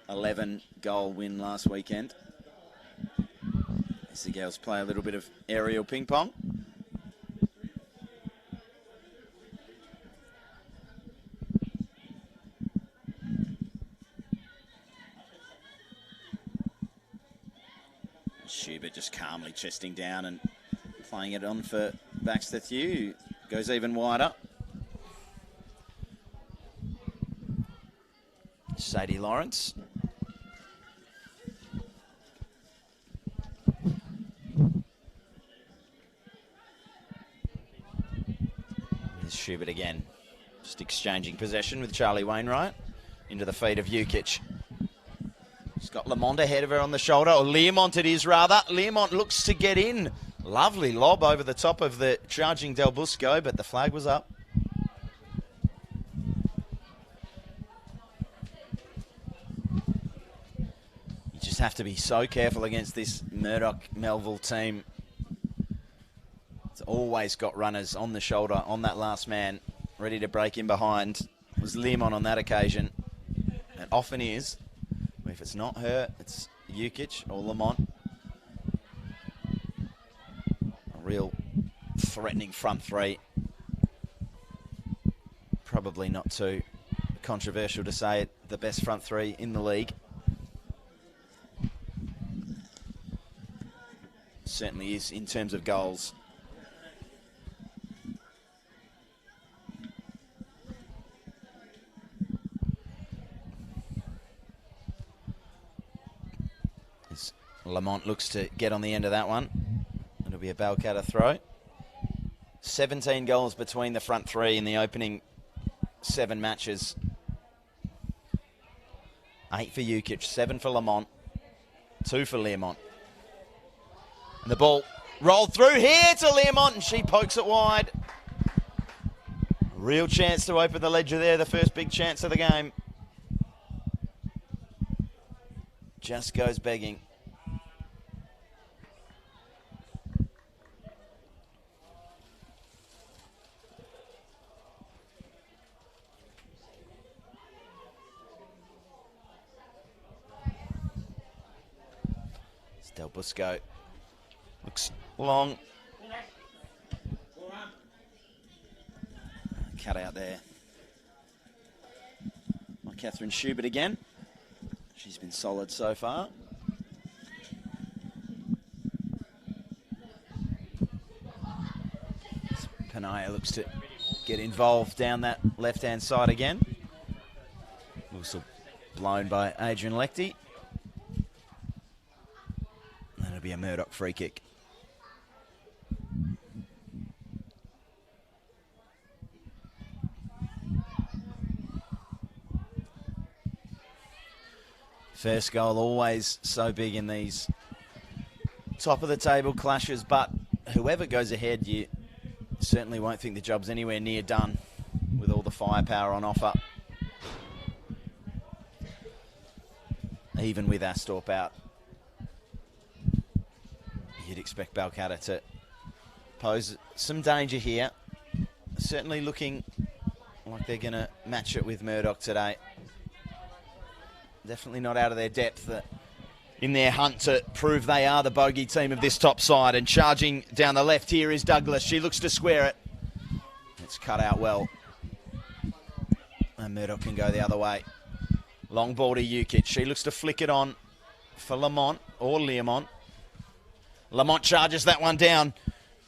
11-goal win last weekend. As the girls play a little bit of aerial ping pong. Schubert just calmly chesting down and playing it on for Baxter Thew, who goes even wider. Sadie Lawrence. Here's Schubert again. Just exchanging possession with Charlie Wainwright. Into the feet of Jukic. She's got Lamont ahead of her on the shoulder, or Learmont it is rather. Learmont looks to get in. Lovely lob over the top of the charging Del Busco, but the flag was up. You just have to be so careful against this Murdoch Melville team. It's always got runners on the shoulder, on that last man, ready to break in behind. It was Learmont on that occasion. It often is. If it's not her, it's Jukic or Lamont. A real threatening front three. Probably not too controversial to say it, the best front three in the league. Certainly is in terms of goals. Lamont looks to get on the end of that one. It'll be a Balcatta throw. 17 goals between the front three in the opening 7 matches. 8 for Jukic, 7 for Lamont, 2 for Learmont. And the ball rolled through here to Learmont, and she pokes it wide. Real chance to open the ledger there, the first big chance of the game. Just goes begging. Del Busco looks long. Cut out there. By Catherine Schubert again. She's been solid so far. Panaya looks to get involved down that left-hand side again. Also blown by Adrian Lechty. That'll be a Murdoch free kick. First goal always so big in these top of the table clashes, but whoever goes ahead, you certainly won't think the job's anywhere near done with all the firepower on offer. Even with Astorp out, you'd expect Balcatta to pose some danger here. Certainly looking like they're going to match it with Murdoch today. Definitely not out of their depth in their hunt to prove they are the bogey team of this top side. And charging down the left here is Douglas. She looks to square it. It's cut out well. And Murdoch can go the other way. Long ball to Jukic. She looks to flick it on for Lamont or Learmont. Lamont charges that one down.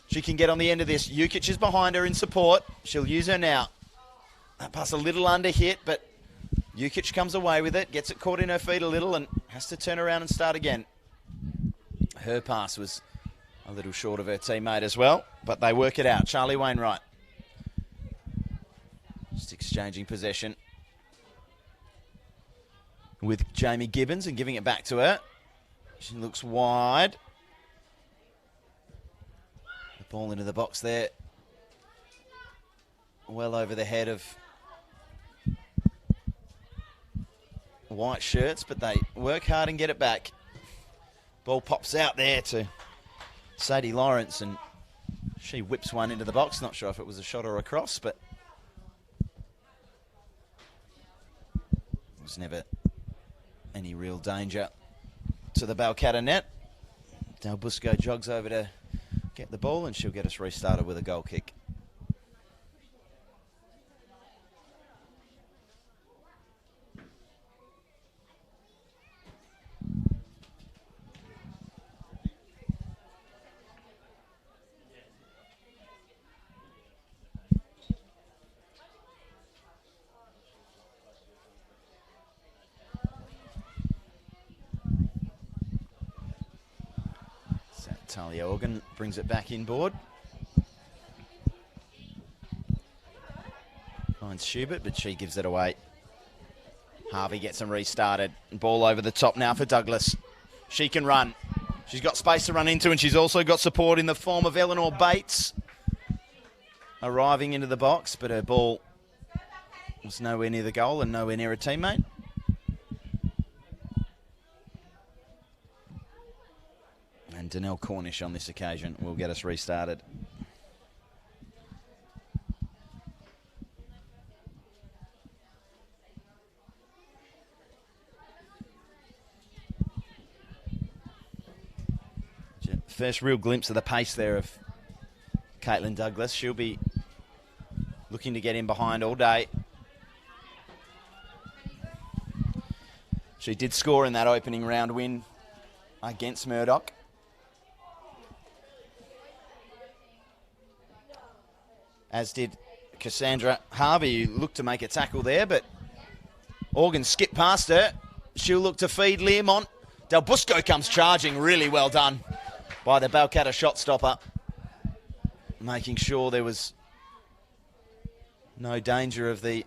She can get on the end of this. Jukic is behind her in support. She'll use her now. That pass a little under hit, but Jukic comes away with it, gets it caught in her feet a little and has to turn around and start again. Her pass was a little short of her teammate as well, but they work it out. Charlie Wainwright just exchanging possession with Jamie Gibbons and giving it back to her. She looks wide. The ball into the box there. Well over the head of white shirts, but they work hard and get it back. Ball pops out there to Sadie Lawrence, and she whips one into the box. Not sure if it was a shot or a cross, but it was never any real danger to the Balcatta net. Del Busco jogs over to get the ball, and she'll get us restarted with a goal kick. Talia Organ brings it back inboard. Finds Schubert, but she gives it away. Harvey gets them restarted. Ball over the top now for Douglas. She can run. She's got space to run into, and she's also got support in the form of Eleanor Bates arriving into the box, but her ball was nowhere near the goal and nowhere near a teammate. And Danelle Cornish on this occasion will get us restarted. First real glimpse of the pace there of Caitlin Douglas. She'll be looking to get in behind all day. She did score in that opening round win against Murdoch. As did Cassandra Harvey, who looked to make a tackle there, but Organ skipped past her. She'll look to feed Learmont. Del Busco comes charging. Really well done by the Balcatta shot stopper, making sure there was no danger of the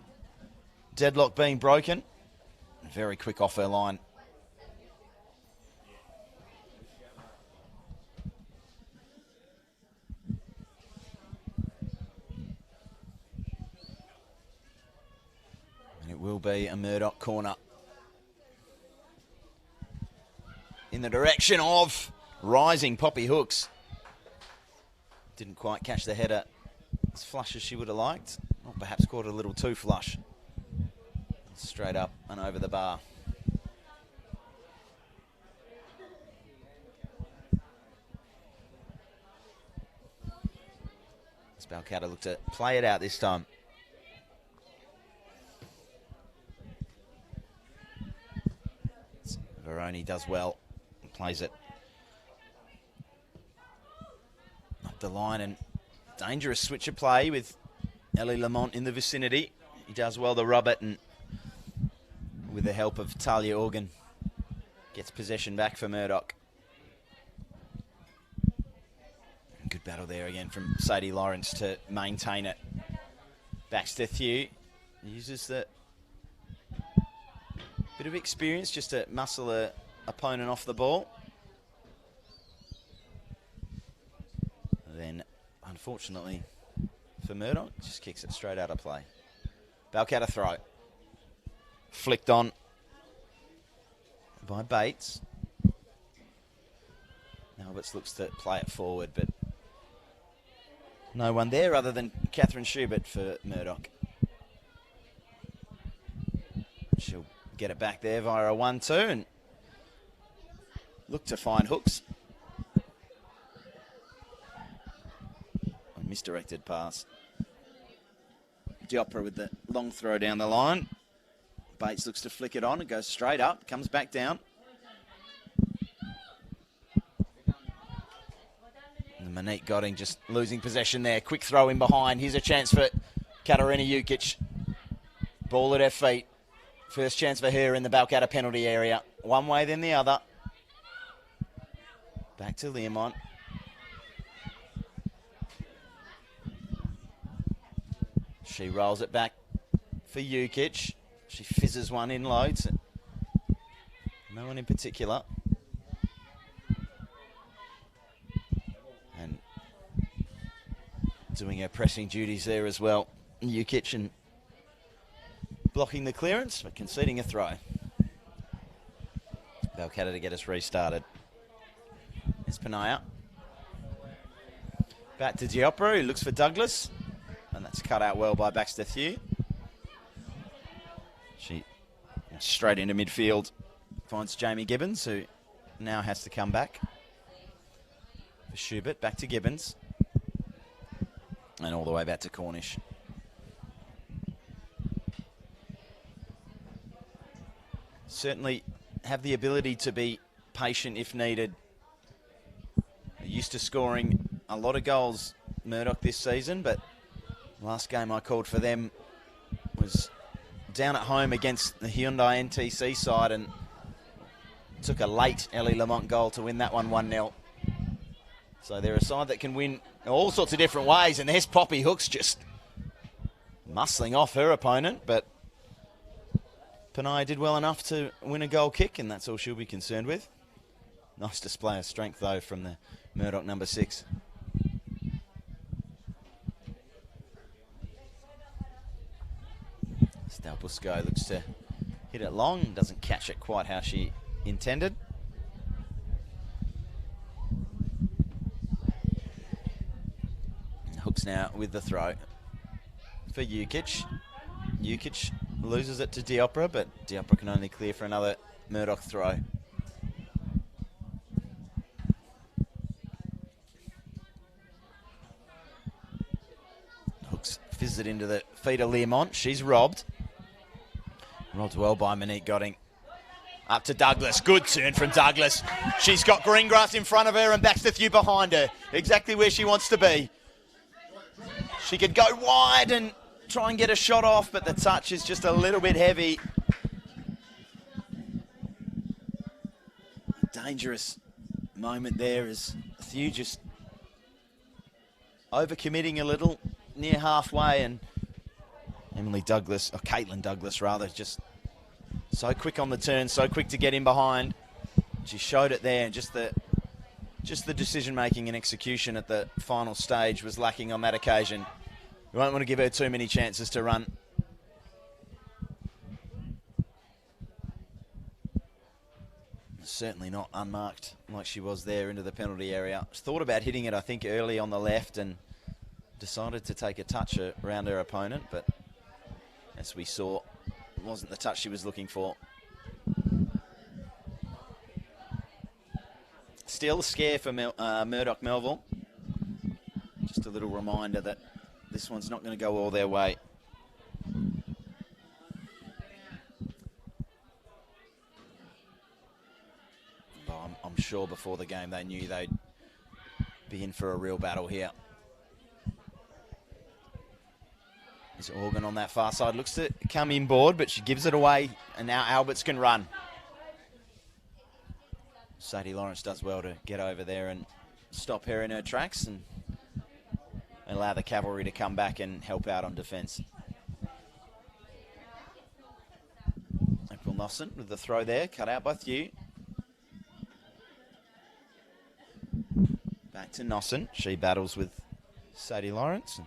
deadlock being broken. Very quick off her line. And it will be a Murdoch corner in the direction of rising Poppy Hooks. Didn't quite catch the header as flush as she would have liked. Or perhaps caught it a little too flush. Straight up and over the bar. Balcatta looked to play it out this time. Veroni does well and plays it up the line, and dangerous switch of play with Ellie Lamont in the vicinity. He does well to rub it, and with the help of Talia Organ, gets possession back for Murdoch. Good battle there again from Sadie Lawrence to maintain it. Baxter Thew uses the bit of experience just to muscle a opponent off the ball. Then, unfortunately for Murdoch, just kicks it straight out of play. Balcatta throw. Flicked on by Bates. Alberts looks to play it forward, but no one there other than Catherine Schubert for Murdoch. She'll get it back there via a 1-2 and look to find Hooks. A misdirected pass. Diopra with the long throw down the line. Bates looks to flick it on. It goes straight up, comes back down. Monique Godding just losing possession there. Quick throw in behind. Here's a chance for Katarina Jukic. Ball at her feet. First chance for her in the Balcatta penalty area. One way, then the other. Back to Learmont. She rolls it back for Jukic. She fizzes one in loads. No one in particular. And doing her pressing duties there as well. Jukic and blocking the clearance, but conceding a throw. Balcatta to get us restarted. It's Panaya. Back to Diopra, who looks for Douglas. And that's cut out well by Baxter Thew. She straight into midfield. points, Jamie Gibbons, who now has to come back. For Schubert, back to Gibbons. And all the way back to Cornish. Certainly have the ability to be patient if needed. They're used to scoring a lot of goals, Murdoch, this season, but last game I called for them was down at home against the Hyundai NTC side and took a late Ellie Lamont goal to win that one 1-0. So they're a side that can win all sorts of different ways, and there's Poppy Hooks just muscling off her opponent, but Panay did well enough to win a goal kick, and that's all she'll be concerned with. Nice display of strength, though, from the Murdoch number 6. Stalbusco looks to hit it long, doesn't catch it quite how she intended. Hooks now with the throw for Jukic. Jukic loses it to Diopra, but Diopra can only clear for another Murdoch throw. Hooks fizzes it into the feet of Learmont. She's robbed. Robbed well by Monique Godding. Up to Douglas. Good turn from Douglas. She's got Greengrass in front of her and Baxter behind her. Exactly where she wants to be. She could go wide and try and get a shot off, but the touch is just a little bit heavy. Dangerous moment there as Thew just overcommitting a little near halfway, and Emily Douglas, or Caitlin Douglas rather, just so quick on the turn, so quick to get in behind. She showed it there, and just the decision-making and execution at the final stage was lacking on that occasion. We won't want to give her too many chances to run. Certainly not unmarked like she was there into the penalty area. She thought about hitting it, I think, early on the left and decided to take a touch around her opponent, but as we saw, it wasn't the touch she was looking for. Still a scare for Murdoch Melville. Just a little reminder that this one's not going to go all their way. But I'm sure before the game they knew they'd be in for a real battle here. Is Organ on that far side, looks to come inboard, but she gives it away, and now Alberts can run. Sadie Lawrence does well to get over there and stop her in her tracks and allow the cavalry to come back and help out on defence. April Nosson with the throw there, cut out by Thew. Back to Nosson. She battles with Sadie Lawrence and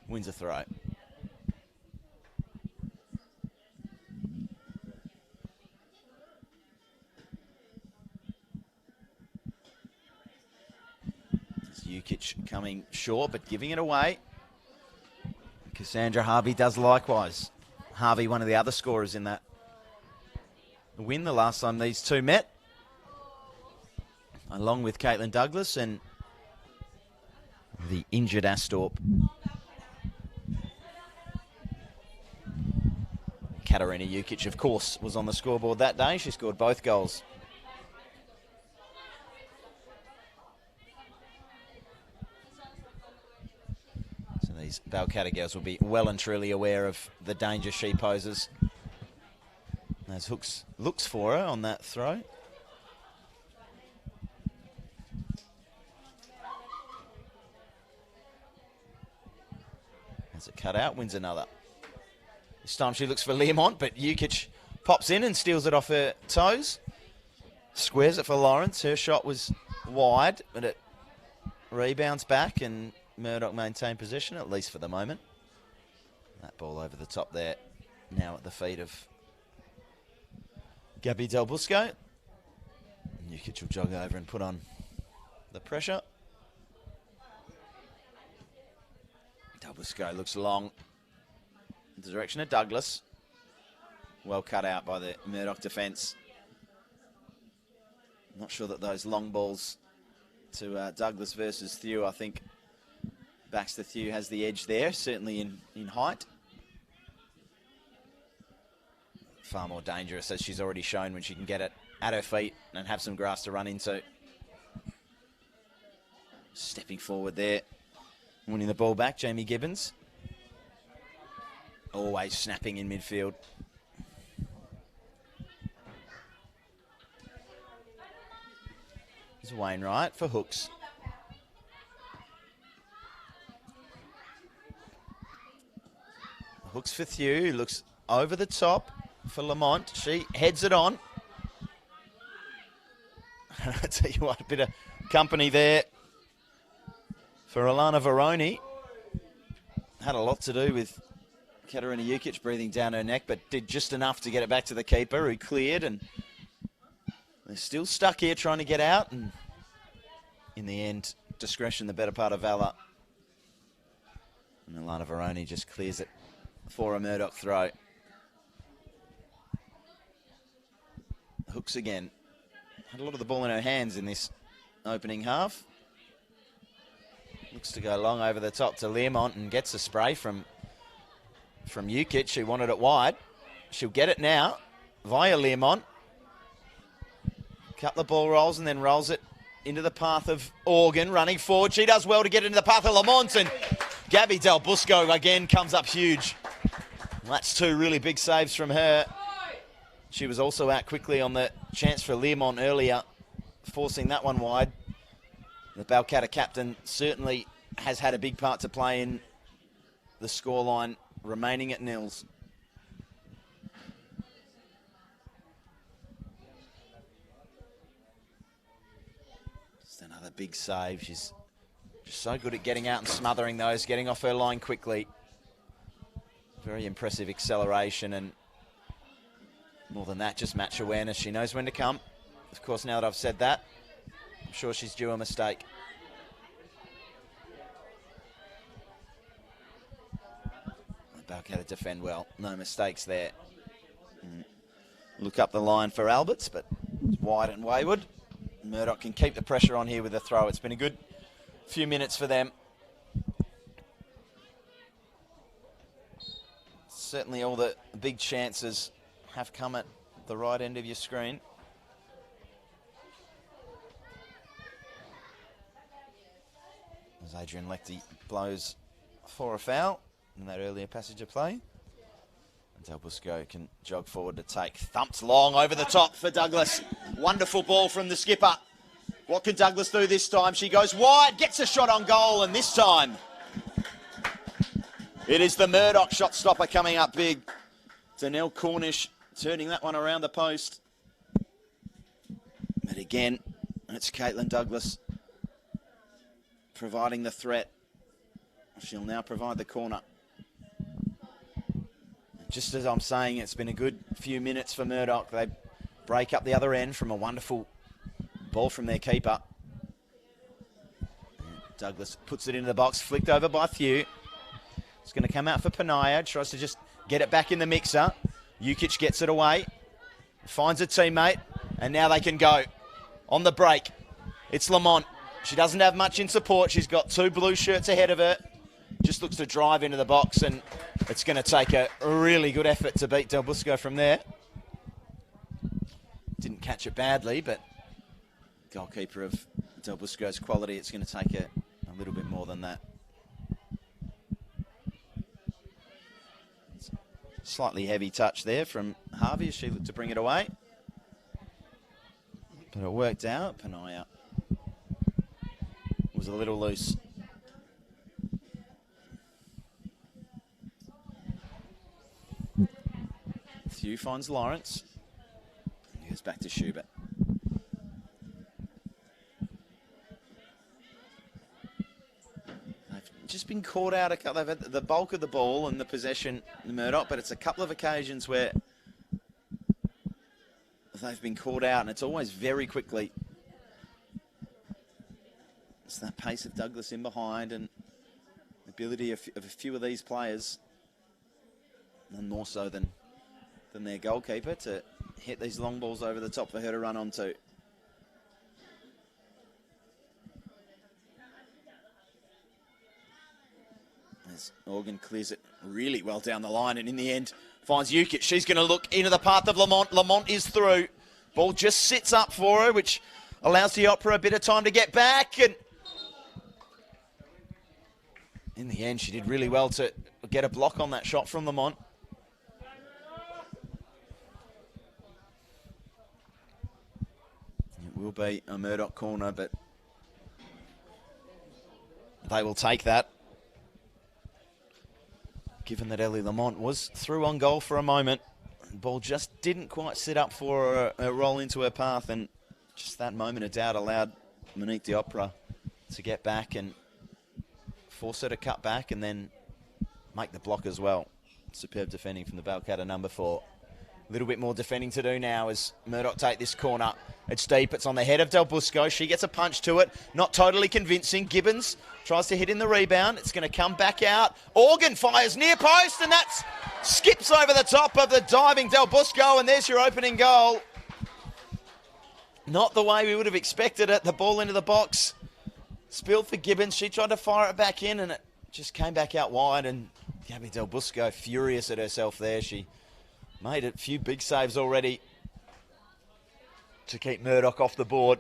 wins a throw. Jukic coming short, but giving it away. Cassandra Harvey does likewise. Harvey, one of the other scorers in that win the last time these two met, along with Caitlin Douglas and the injured Astorp. Katarina Jukic, of course, was on the scoreboard that day. She scored both goals. So these Balcatta girls will be well and truly aware of the danger she poses. As Hooks looks for her on that throw. As it cut out, wins another. This time she looks for Learmont, but Jukic pops in and steals it off her toes. Squares it for Lawrence. Her shot was wide, but it rebounds back and Murdoch maintain possession, at least for the moment. That ball over the top there, now at the feet of Gabby Del Busco. Jukic will jog over and put on the pressure. Del Busco looks long in the direction of Douglas. Well cut out by the Murdoch defence. Not sure that those long balls to Douglas versus Thew, I think Baxter Thew has the edge there, certainly in height. Far more dangerous, as she's already shown, when she can get it at her feet and have some grass to run into. Stepping forward there, winning the ball back, Jamie Gibbons. Always snapping in midfield. Here's Wainwright for hooks. Hooks for Thew, looks over the top for Lamont. She heads it on. I tell you what, a bit of company there for Alana Veroni. Had a lot to do with Katarina Jukic breathing down her neck, but did just enough to get it back to the keeper, who cleared, and they're still stuck here trying to get out, and in the end, discretion the better part of valor. And Alana Veroni just clears it for a Murdoch throw. Hooks again. Had a lot of the ball in her hands in this opening half. Looks to go long over the top to Learmont and gets a spray from Jukic, who wanted it wide. She'll get it now via Learmont. Couple of ball rolls and then rolls it into the path of Organ, running forward. She does well to get into the path of Lamont, and Gabby Del Busco again comes up huge. That's two really big saves from her. She was also out quickly on the chance for Learmont earlier, forcing that one wide. The Balcatta captain certainly has had a big part to play in the scoreline remaining at nils. Just another big save. She's just so good at getting out and smothering those, getting off her line quickly. Very impressive acceleration, and more than that, just match awareness. She knows when to come. Of course, now that I've said that, I'm sure she's due a mistake. Balcatta defend well. No mistakes there. Look up the line for Alberts, but it's wide and wayward. Murdoch can keep the pressure on here with a throw. It's been a good few minutes for them. Certainly all the big chances have come at the right end of your screen. As Adrian Lectie blows for a foul in that earlier passage of play. And Del Busco can jog forward to take. Thumped long over the top for Douglas. Wonderful ball from the skipper. What can Douglas do this time? She goes wide, gets a shot on goal, and this time it is the Murdoch shot stopper coming up big. Danelle Cornish turning that one around the post. But again, it's Caitlin Douglas providing the threat. She'll now provide the corner. Just as I'm saying, it's been a good few minutes for Murdoch. They break up the other end from a wonderful ball from their keeper. Douglas puts it into the box, flicked over by Thew. It's going to come out for Panaya, tries to just get it back in the mixer. Jukic gets it away, finds a teammate, and now they can go. On the break, it's Lamont. She doesn't have much in support. She's got two blue shirts ahead of her. Just looks to drive into the box, and it's going to take a really good effort to beat Del Busco from there. Didn't catch it badly, but goalkeeper of Del Busco's quality, it's going to take a little bit more than that. Slightly heavy touch there from Harvey as she looked to bring it away. But it worked out. Panaya was a little loose. Thew finds Lawrence. He goes back to Schubert. They've just been caught out. They've had the bulk of the ball and the possession, the Murdoch, but it's a couple of occasions where they've been caught out, and it's always very quickly. It's that pace of Douglas in behind and the ability of a few of these players, none more so than than their goalkeeper to hit these long balls over the top for her to run onto. As Organ clears it really well down the line, and in the end finds Ukic. She's going to look into the path of Lamont. Lamont is through. Ball just sits up for her, which allows the Opera a bit of time to get back. And in the end, she did really well to get a block on that shot from Lamont. It will be a Murdoch corner, but they will take that. Given that Ellie Lamont was through on goal for a moment, the ball just didn't quite sit up for her roll into her path, and just that moment of doubt allowed Monique Diopra to get back and force her to cut back and then make the block as well. Superb defending from the Balcatta number 4. A little bit more defending to do now as Murdoch take this corner. It's deep, it's on the head of Del Busco. She gets a punch to it, not totally convincing. Gibbons tries to hit in the rebound. It's going to come back out. Organ fires near post, and that skips over the top of the diving Del Busco, and there's your opening goal. Not the way we would have expected it. The ball into the box. Spilled for Gibbons. She tried to fire it back in, and it just came back out wide, and Gabby Del Busco furious at herself there. She made a few big saves already to keep Murdoch off the board.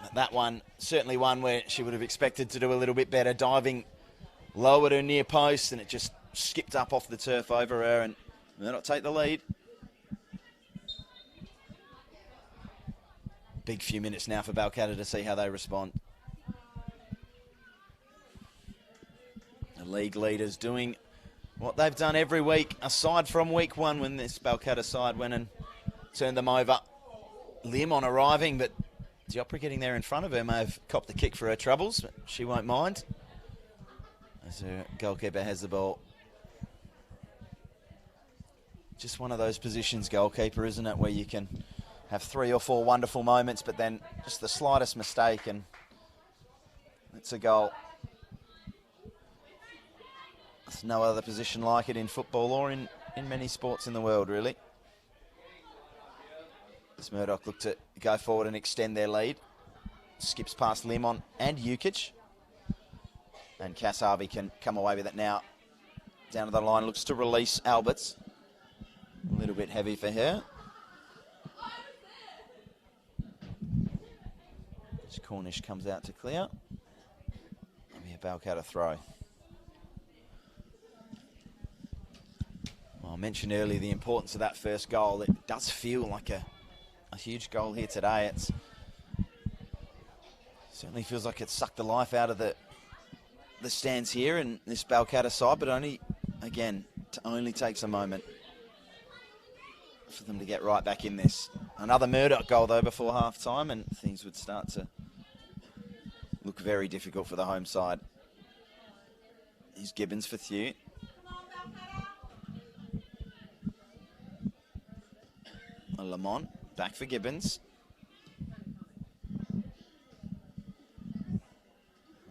But that one, certainly one where she would have expected to do a little bit better, diving low at her near post, and it just skipped up off the turf over her, and Murdoch take the lead. Big few minutes now for Balcatta to see how they respond. The league leaders doing what they've done every week, aside from week 1 when this Balcatta side went and turned them over. Limon arriving, but Diopra getting there in front of her may have copped the kick for her troubles, but she won't mind as her goalkeeper has the ball. Just one of those positions, goalkeeper, isn't it, where you can have 3 or 4 wonderful moments, but then just the slightest mistake and it's a goal. There's no other position like it in football or in many sports in the world, really. As Murdoch look to go forward and extend their lead. Skips past Limon and Ukic. And Cass Harvey can come away with it now. Down to the line, looks to release Alberts. A little bit heavy for her. As Cornish comes out to clear. It'll be a Balcatta throw. Well, I mentioned earlier the importance of that first goal. It does feel like a huge goal here today. It's certainly feels like it sucked the life out of the stands here in this Balcatta side, but only, again, it only takes a moment for them to get right back in this. Another Murdoch goal, though, before half-time, and things would start to look very difficult for the home side. Here's Gibbons for Thew. Lamont. Back for Gibbons.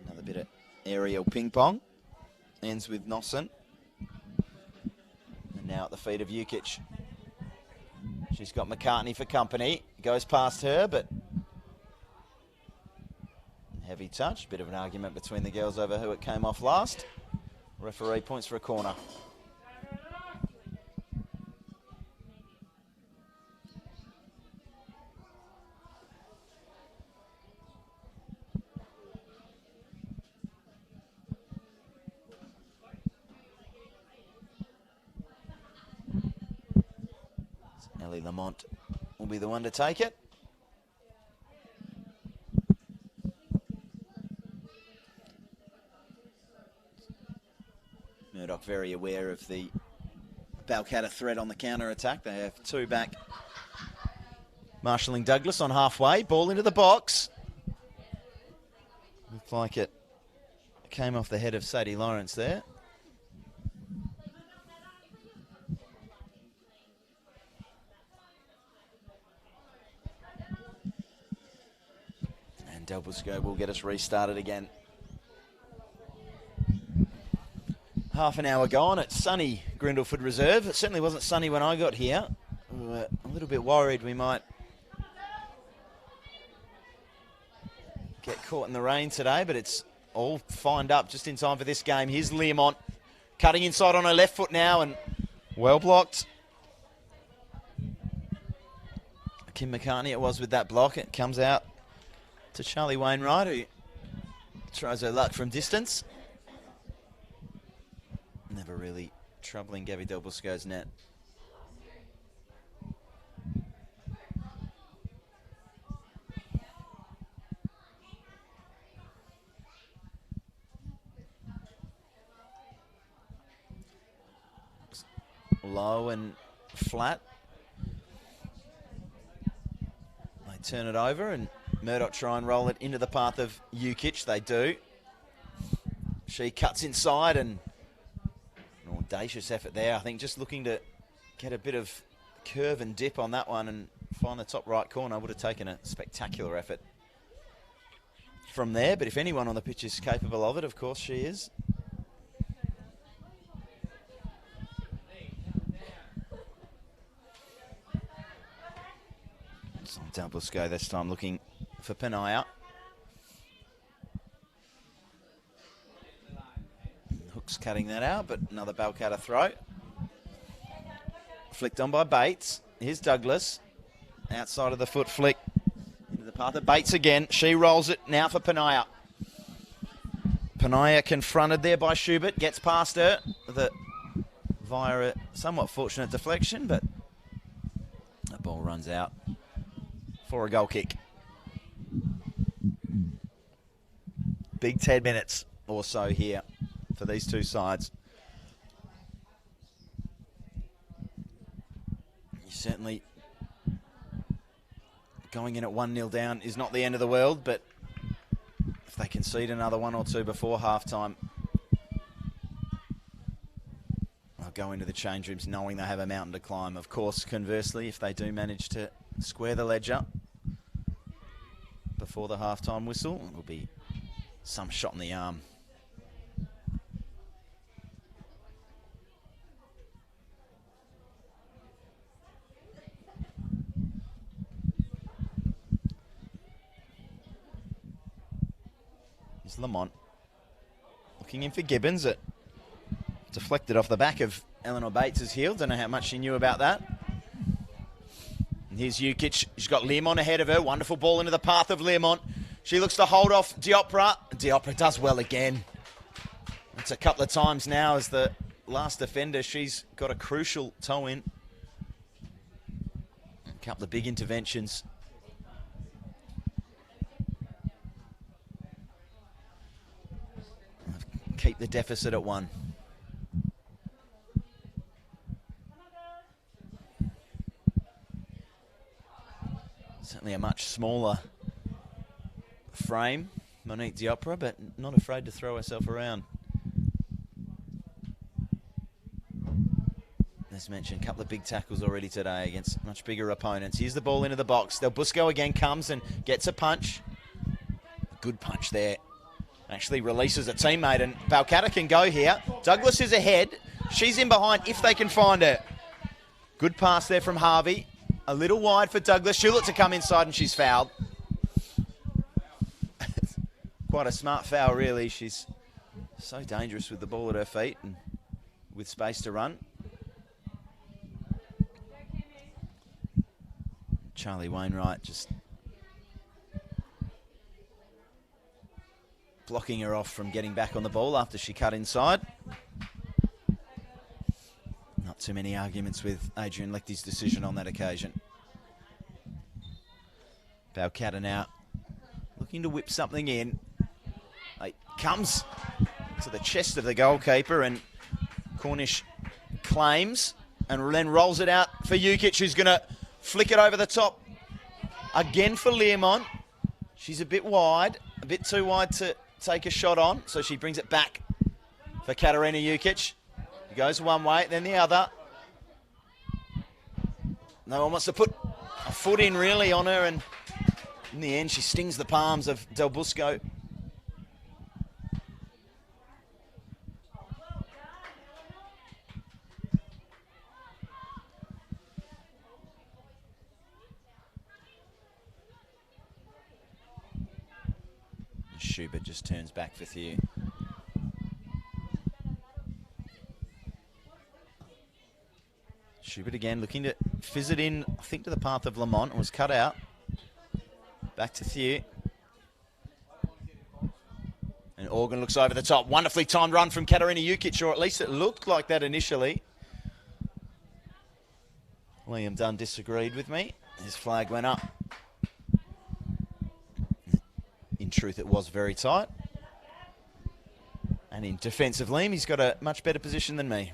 Another bit of aerial ping pong. Ends with Nosson. And now at the feet of Ukic. She's got McCartney for company. Goes past her, but heavy touch. Bit of an argument between the girls over who it came off last. Referee points for a corner. Lamont will be the one to take it. Murdoch very aware of the Balcatta threat on the counter-attack. They have 2 back. Marshalling Douglas on halfway. Ball into the box. Looked like it came off the head of Sadie Lawrence there. Del Busco will get us restarted again. half an hour gone at sunny Grindleford Reserve. It certainly wasn't sunny when I got here. We were a little bit worried we might get caught in the rain today, but it's all fined up just in time for this game. Here's Learmont cutting inside on her left foot now and well blocked. Kim McCartney it was with that block. It comes out to Charlie Wainwright, who tries her luck from distance. Never really troubling Gabby Del Busco's net. Low and flat. They turn it over and Murdoch try and roll it into the path of Ukic. They do. She cuts inside and an audacious effort there. I think just looking to get a bit of curve and dip on that one and find the top right corner. Would have taken a spectacular effort from there. But if anyone on the pitch is capable of it, of course she is. Del Busco this time looking for Penaya. Hook's cutting that out, but another Balcatta throw. Flicked on by Bates. Here's Douglas. Outside of the foot flick. Into the path of Bates again. She rolls it now for Penaya. Penaya confronted there by Schubert. Gets past her via a somewhat fortunate deflection, but the ball runs out for a goal kick. Big 10 minutes or so here for these two sides. Certainly going in at 1-0 down is not the end of the world, but if they concede another one or two before half-time, they'll go into the change rooms knowing they have a mountain to climb. Of course, conversely, if they do manage to square the ledger before the half-time whistle, it will be some shot in the arm. Here's Lamont looking in for Gibbons. It deflected off the back of Eleanor Bates' heel. Don't know how much she knew about that. And here's Ukic. She's got Learmont ahead of her. Wonderful ball into the path of Learmont. She looks to hold off Diopra. Diopra does well again. It's a couple of times now as the last defender. She's got a crucial toe in. A couple of big interventions. Keep the deficit at 1. Certainly a much smaller frame, Monique Diopra, but not afraid to throw herself around. As mentioned, a couple of big tackles already today against much bigger opponents. Here's the ball into the box. Del Busco again comes and gets a punch. Good punch there. Actually releases a teammate, and Balcatta can go here. Douglas is ahead. She's in behind if they can find her. Good pass there from Harvey. A little wide for Douglas. She'll look to come inside and she's fouled. Quite a smart foul, really. She's so dangerous with the ball at her feet and with space to run. Charlie Wainwright just blocking her off from getting back on the ball after she cut inside. Not too many arguments with Adrian Lechty's decision on that occasion. Balcatta now looking to whip something in. It comes to the chest of the goalkeeper and Cornish claims and then rolls it out for Ukic, who's going to flick it over the top again for Learmont. She's a bit wide, a bit too wide to take a shot on, so she brings it back for Katarina Ukic. It goes one way, then the other. No one wants to put a foot in really on her, and in the end she stings the palms of Del Busco. Schubert just turns back for Thew. Schubert again looking to fizz it in, I think, to the path of Lamont, and was cut out. Back to Thew. And Organ looks over the top. Wonderfully timed run from Katarina Jukic, or at least it looked like that initially. Liam Dunn disagreed with me. His flag went up. In truth, it was very tight. And in defence of Liam, he's got a much better position than me.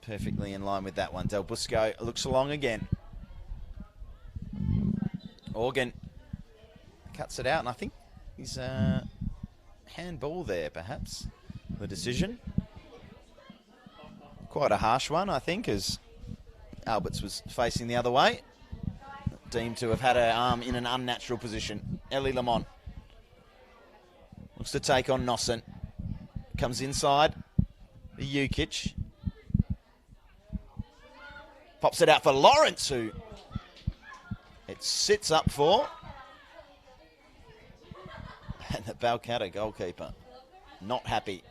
Perfectly in line with that one. Del Busco looks along again. Organ cuts it out, and I think he's handball there, perhaps, the decision. Quite a harsh one, I think, as Alberts was facing the other way. Deemed to have had her arm in an unnatural position. Ellie Lamont looks to take on Nosson. Comes inside. The Jukic. Pops it out for Lawrence, who it sits up for. And the Balcatta goalkeeper not happy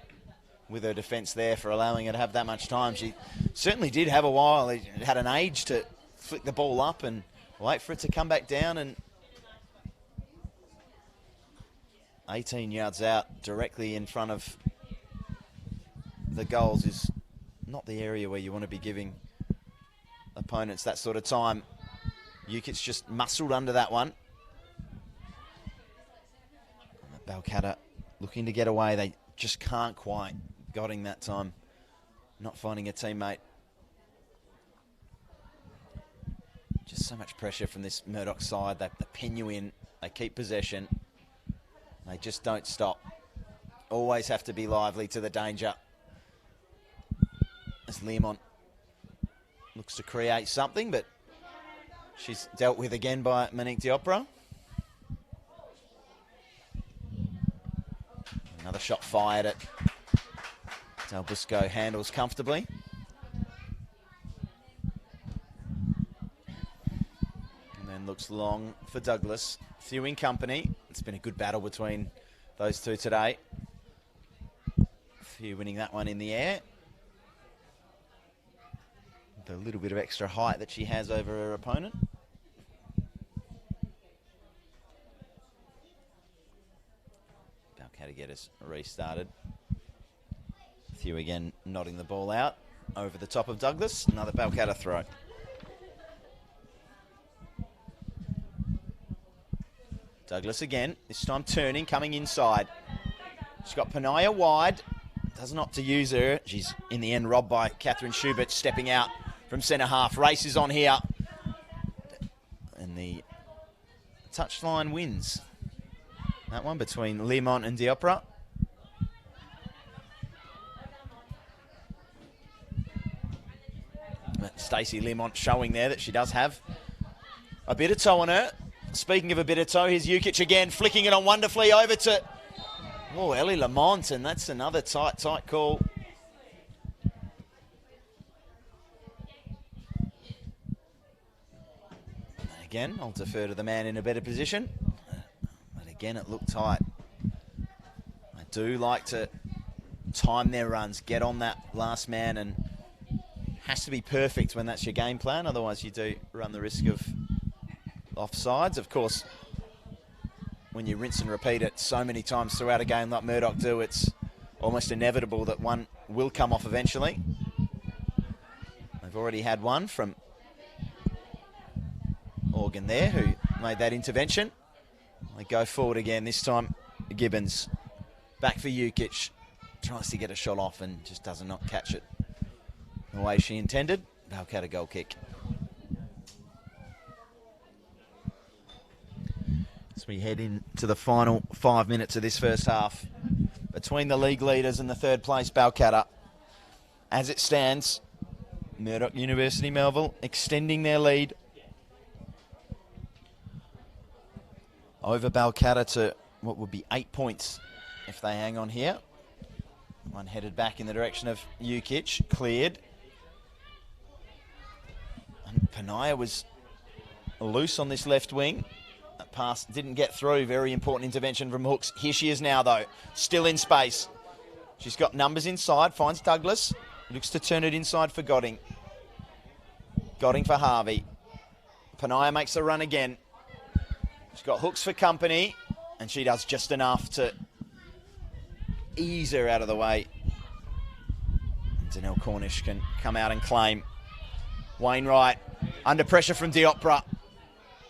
with her defence there for allowing her to have that much time. She certainly did have a while. It had an age to flick the ball up and wait for it to come back down, and 18 yards out directly in front of the goals is not the area where you want to be giving opponents that sort of time. Jukic just muscled under that one. And the Balcatta looking to get away. They just can't quite. Got him that time. Not finding a teammate. Just so much pressure from this Murdoch side. They pin you in. They keep possession. They just don't stop. Always have to be lively to the danger. As Learmont looks to create something, but she's dealt with again by Monique Diopra. Another shot fired at Del Busco, handles comfortably. And then looks long for Douglas. Thew in company. It's been a good battle between those two today. Thew winning that one in the air. The little bit of extra height that she has over her opponent. Balcatta get us restarted. Thew again nodding the ball out over the top of Douglas. Another Balcatta throw. Douglas again, this time turning, coming inside. She's got Panaya wide. Doesn't opt to use her. She's in the end robbed by Catherine Schubert, stepping out from centre half. Race is on here. And the touchline wins. That one between Learmont and Diopra. Stacey Learmont showing there that she does have a bit of toe on her. Speaking of a bit of toe, here's Jukic again, flicking it on wonderfully over to Ellie Lamont, and that's another tight call. And again, I'll defer to the man in a better position. But again, it looked tight. I do like to time their runs, get on that last man, and has to be perfect when that's your game plan. Otherwise, you do run the risk of offsides. Of course, when you rinse and repeat it so many times throughout a game like Murdoch do, it's almost inevitable that one will come off eventually. They've already had one from Organ there, who made that intervention. They go forward again, this time Gibbons. Back for Jukic. Tries to get a shot off and just does not catch it the way she intended. Balcatta goal kick. As we head into the final 5 minutes of this first half, between the league leaders and the third place Balcatta. As it stands, Murdoch University Melville extending their lead over Balcatta to what would be 8 points if they hang on here. One headed back in the direction of Jukic, cleared. And Panaya was loose on this left wing. That pass didn't get through. Very important intervention from Hooks. Here she is now, though. Still in space. She's got numbers inside. Finds Douglas. Looks to turn it inside for Godding. Godding for Harvey. Panaya makes the run again. She's got Hooks for company, and she does just enough to ease her out of the way. Danelle Cornish can come out and claim. Wainwright under pressure from Diopra.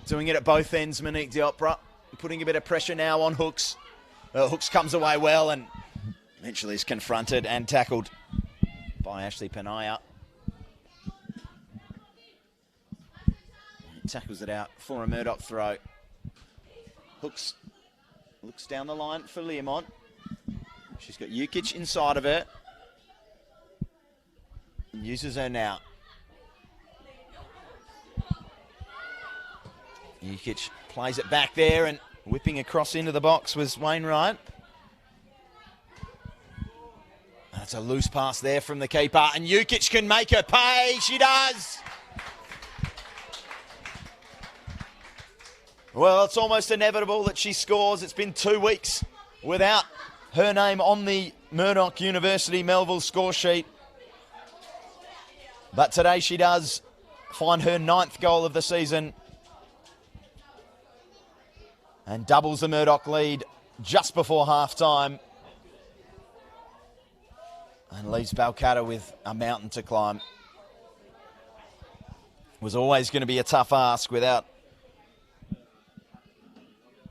Doing it at both ends, Monique Diopra. Putting a bit of pressure now on Hooks. Hooks comes away well and eventually is confronted and tackled by Ashley Panaya. Tackles it out for a Murdoch throw. Hooks looks down the line for Learmont. She's got Jukic inside of her. And uses her now. Jukic plays it back there and whipping across into the box was Wainwright. That's a loose pass there from the keeper, and Jukic can make her pay. She does. Well, it's almost inevitable that she scores. It's been 2 weeks without her name on the Murdoch University Melville score sheet. But today she does find her 9th goal of the season and doubles the Murdoch lead just before half-time and leaves Balcatta with a mountain to climb. Was always going to be a tough ask without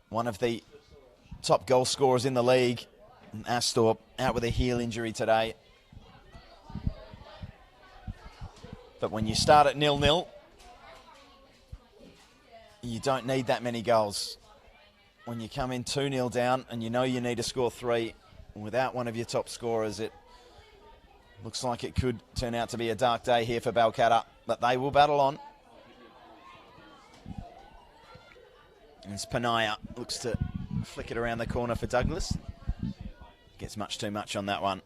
one of the top goal scorers in the league. And Astor out with a heel injury today. But when you start at 0-0, you don't need that many goals. When you come in 2-0 down and you know you need to score 3 without one of your top scorers, it looks like it could turn out to be a dark day here for Balcatta. But they will battle on. As Panaya looks to flick it around the corner for Douglas. Gets much too much on that one.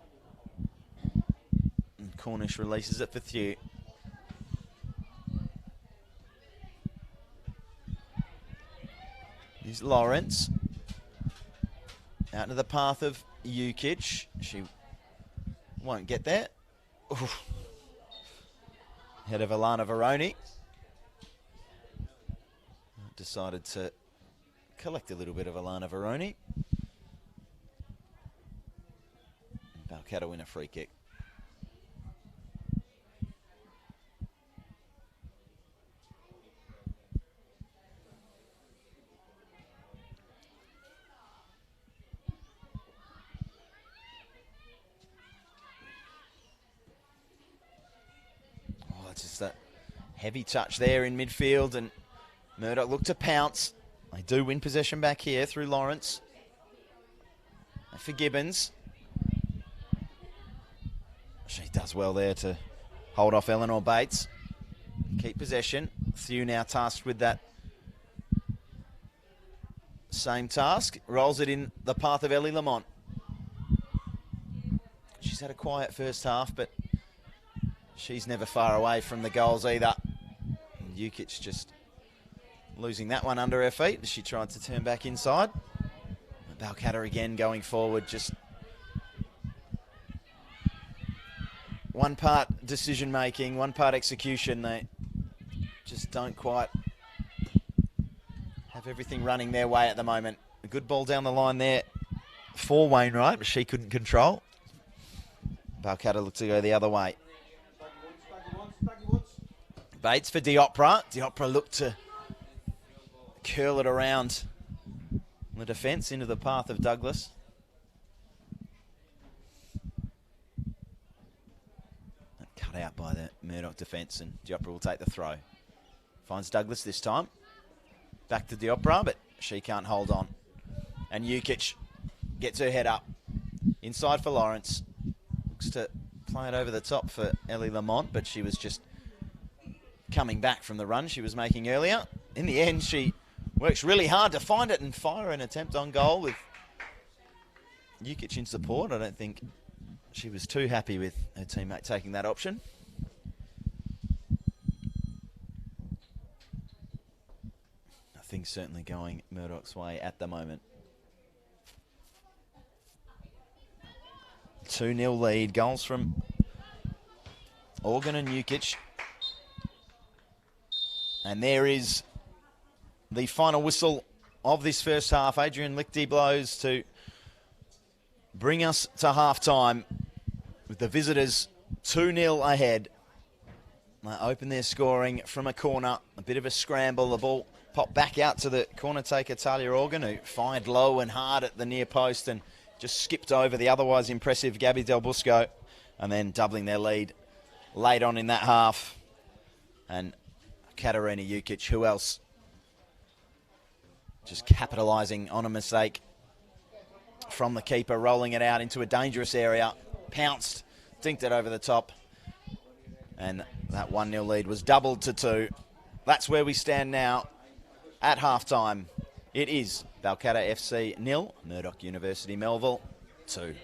And Cornish releases it for Thew. Here's Lawrence. Out into the path of Jukic. She won't get there. Oof. Head of Alana Veroni. Decided to collect a little bit of Alana Veroni. Balcatta win a free kick. Oh, it's just that heavy touch there in midfield, and Murdoch look to pounce. They do win possession back here through Lawrence. And for Gibbons. She does well there to hold off Eleanor Bates. Keep possession. Thew now tasked with that same task. Rolls it in the path of Ellie Lamont. She's had a quiet first half, but she's never far away from the goals either. And Jukic just losing that one under her feet as she tried to turn back inside. Balcatta again going forward, just one part decision making, one part execution. They just don't quite have everything running their way at the moment. A good ball down the line there for Wainwright, but she couldn't control. Balcatta looked to go the other way. Bates for Diopra. Diopra looked to curl it around the defence into the path of Douglas. Cut out by the Murdoch defence, and Diopra will take the throw. Finds Douglas this time. Back to Diopra, but she can't hold on. And Jukic gets her head up. Inside for Lawrence. Looks to play it over the top for Ellie Lamont, but she was just coming back from the run she was making earlier. In the end, she works really hard to find it and fire an attempt on goal with Jukic in support. I don't think she was too happy with her teammate taking that option. things certainly going Murdoch's way at the moment. 2-0 lead. Goals from Organ and Jukic. And there is the final whistle of this first half. Adrian Lichty blows to bring us to half-time with the visitors 2-0 ahead. They open their scoring from a corner. A bit of a scramble. The ball popped back out to the corner taker, Talia Organ, who fired low and hard at the near post and just skipped over the otherwise impressive Gabby Del Busco. And then doubling their lead late on in that half. And Katarina Jukic, who else? Just capitalising on a mistake from the keeper, rolling it out into a dangerous area. Pounced, dinked it over the top. And that 1-0 lead was doubled to 2. That's where we stand now at halftime. It is Balcatta FC 0, Murdoch University Melville 2.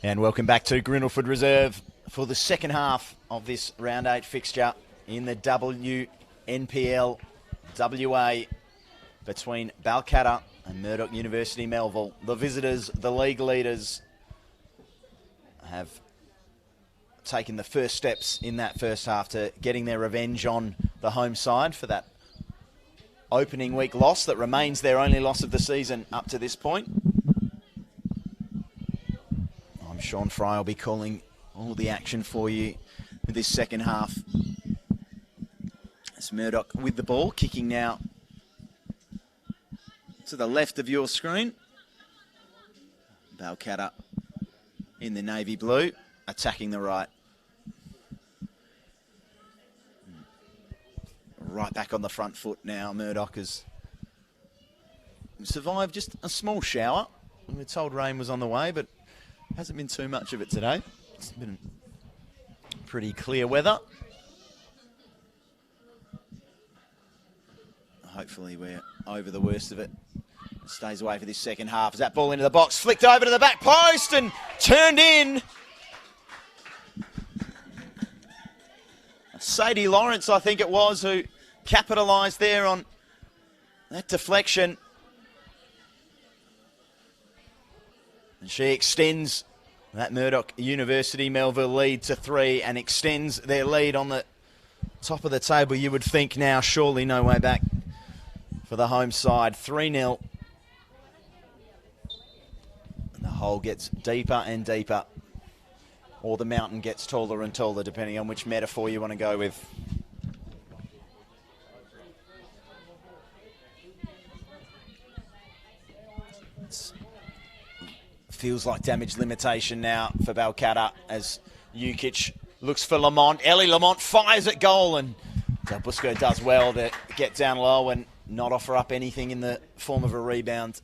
And welcome back to Grindleford Reserve for the second half of this round 8 fixture in the NPLW between Balcatta and Murdoch University Melville. The visitors, the league leaders, have taken the first steps in that first half to getting their revenge on the home side for that opening week loss that remains their only loss of the season up to this point. I'm Sean Fry will be calling all the action for you with this second half. It's Murdoch with the ball, kicking now to the left of your screen. Balcatta in the navy blue, attacking the right. Right back on the front foot now. Murdoch has survived just a small shower. We were told rain was on the way, but hasn't been too much of it today. It's been pretty clear weather. Hopefully we're over the worst of it. It stays away for this second half. As that ball into the box, flicked over to the back post and turned in. Sadie Lawrence, I think it was, who capitalised there on that deflection. And she extends that Murdoch University Melville lead to 3 and extends their lead on the top of the table. You would think now, surely no way back for the home side. 3-0. And the hole gets deeper and deeper. Or the mountain gets taller and taller, depending on which metaphor you want to go with. Feels like damage limitation now for Balcatta as Ukic looks for Lamont. Ellie Lamont fires at goal, and Del Busco does well to get down low and not offer up anything in the form of a rebound.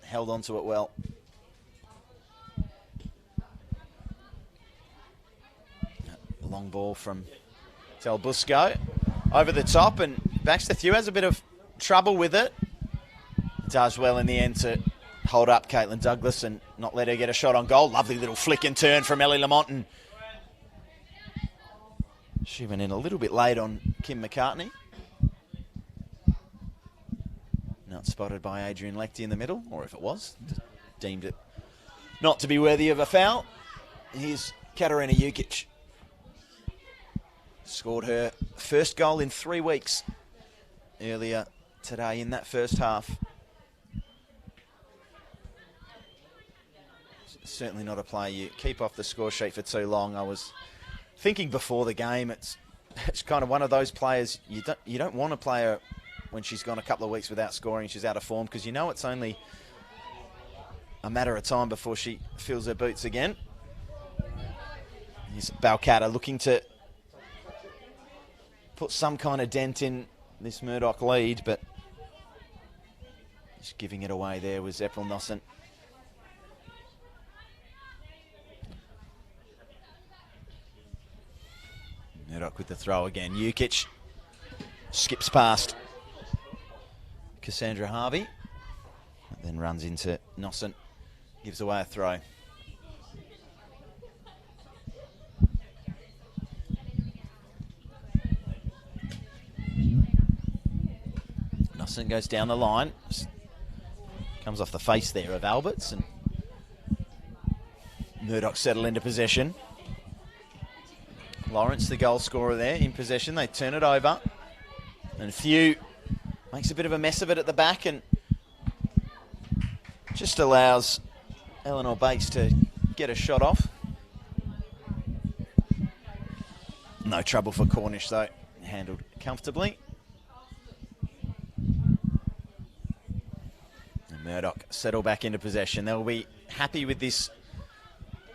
Held onto it well. Long ball from Del Busco over the top, and Baxter Thew has a bit of trouble with it. Does well in the end to hold up Caitlin Douglas and not let her get a shot on goal. Lovely little flick and turn from Ellie Lamont, and she went in a little bit late on Kim McCartney. Not spotted by Adrian Lectie in the middle, or if it was, deemed it not to be worthy of a foul. Here's Katarina Ukic. Scored her first goal in 3 weeks earlier today in that first half. Certainly not a player you keep off the score sheet for too long. I was thinking before the game, it's kind of one of those players you don't want to play her when she's gone a couple of weeks without scoring, she's out of form, because you know it's only a matter of time before she fills her boots again. Here's Balcatta looking to put some kind of dent in this Murdoch lead, but just giving it away there was April Nossen. Murdoch with the throw again. Ukic skips past Cassandra Harvey, then runs into Nossen, gives away a throw. Nossen goes down the line, comes off the face there of Alberts, and Murdoch settle into possession. Lawrence, the goal scorer there, in possession. They turn it over, and Thew makes a bit of a mess of it at the back and just allows Eleanor Bates to get a shot off. No trouble for Cornish though, handled comfortably. And Murdoch settle back into possession. They'll be happy with this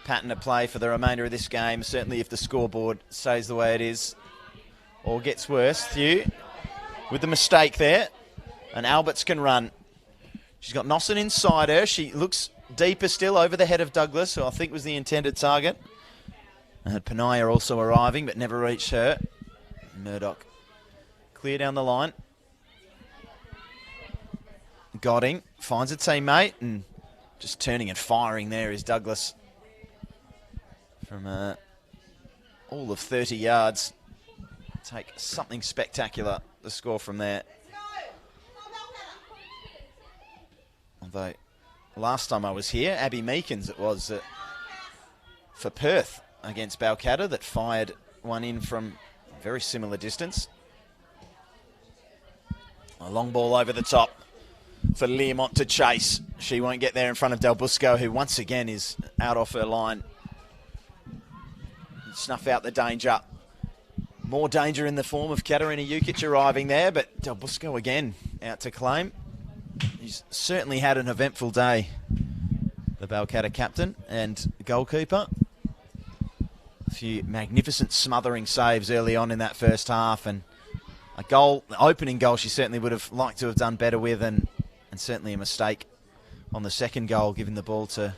pattern of play for the remainder of this game, certainly if the scoreboard stays the way it is or gets worse. Thew with the mistake there, and Alberts can run. She's got Nossen inside her. She looks deeper still over the head of Douglas, who I think was the intended target. And Panaya also arriving, but never reached her. Murdoch clear down the line. Godding finds a teammate, and just turning and firing there is Douglas. from all of 30 yards. Take something spectacular to score from there. Although last time I was here, Abby Meekins it was for Perth against Balcatta that fired one in from a very similar distance. A long ball over the top for Learmont to chase. She won't get there in front of Del Busco, who once again is out off her line. Snuff out the danger. More danger in the form of Katarina Jukic arriving there, but Del Busco again out to claim. He's certainly had an eventful day, the Balcatta captain and goalkeeper. A few magnificent smothering saves early on in that first half, and a goal, the opening goal, she certainly would have liked to have done better with, and certainly a mistake on the second goal, giving the ball to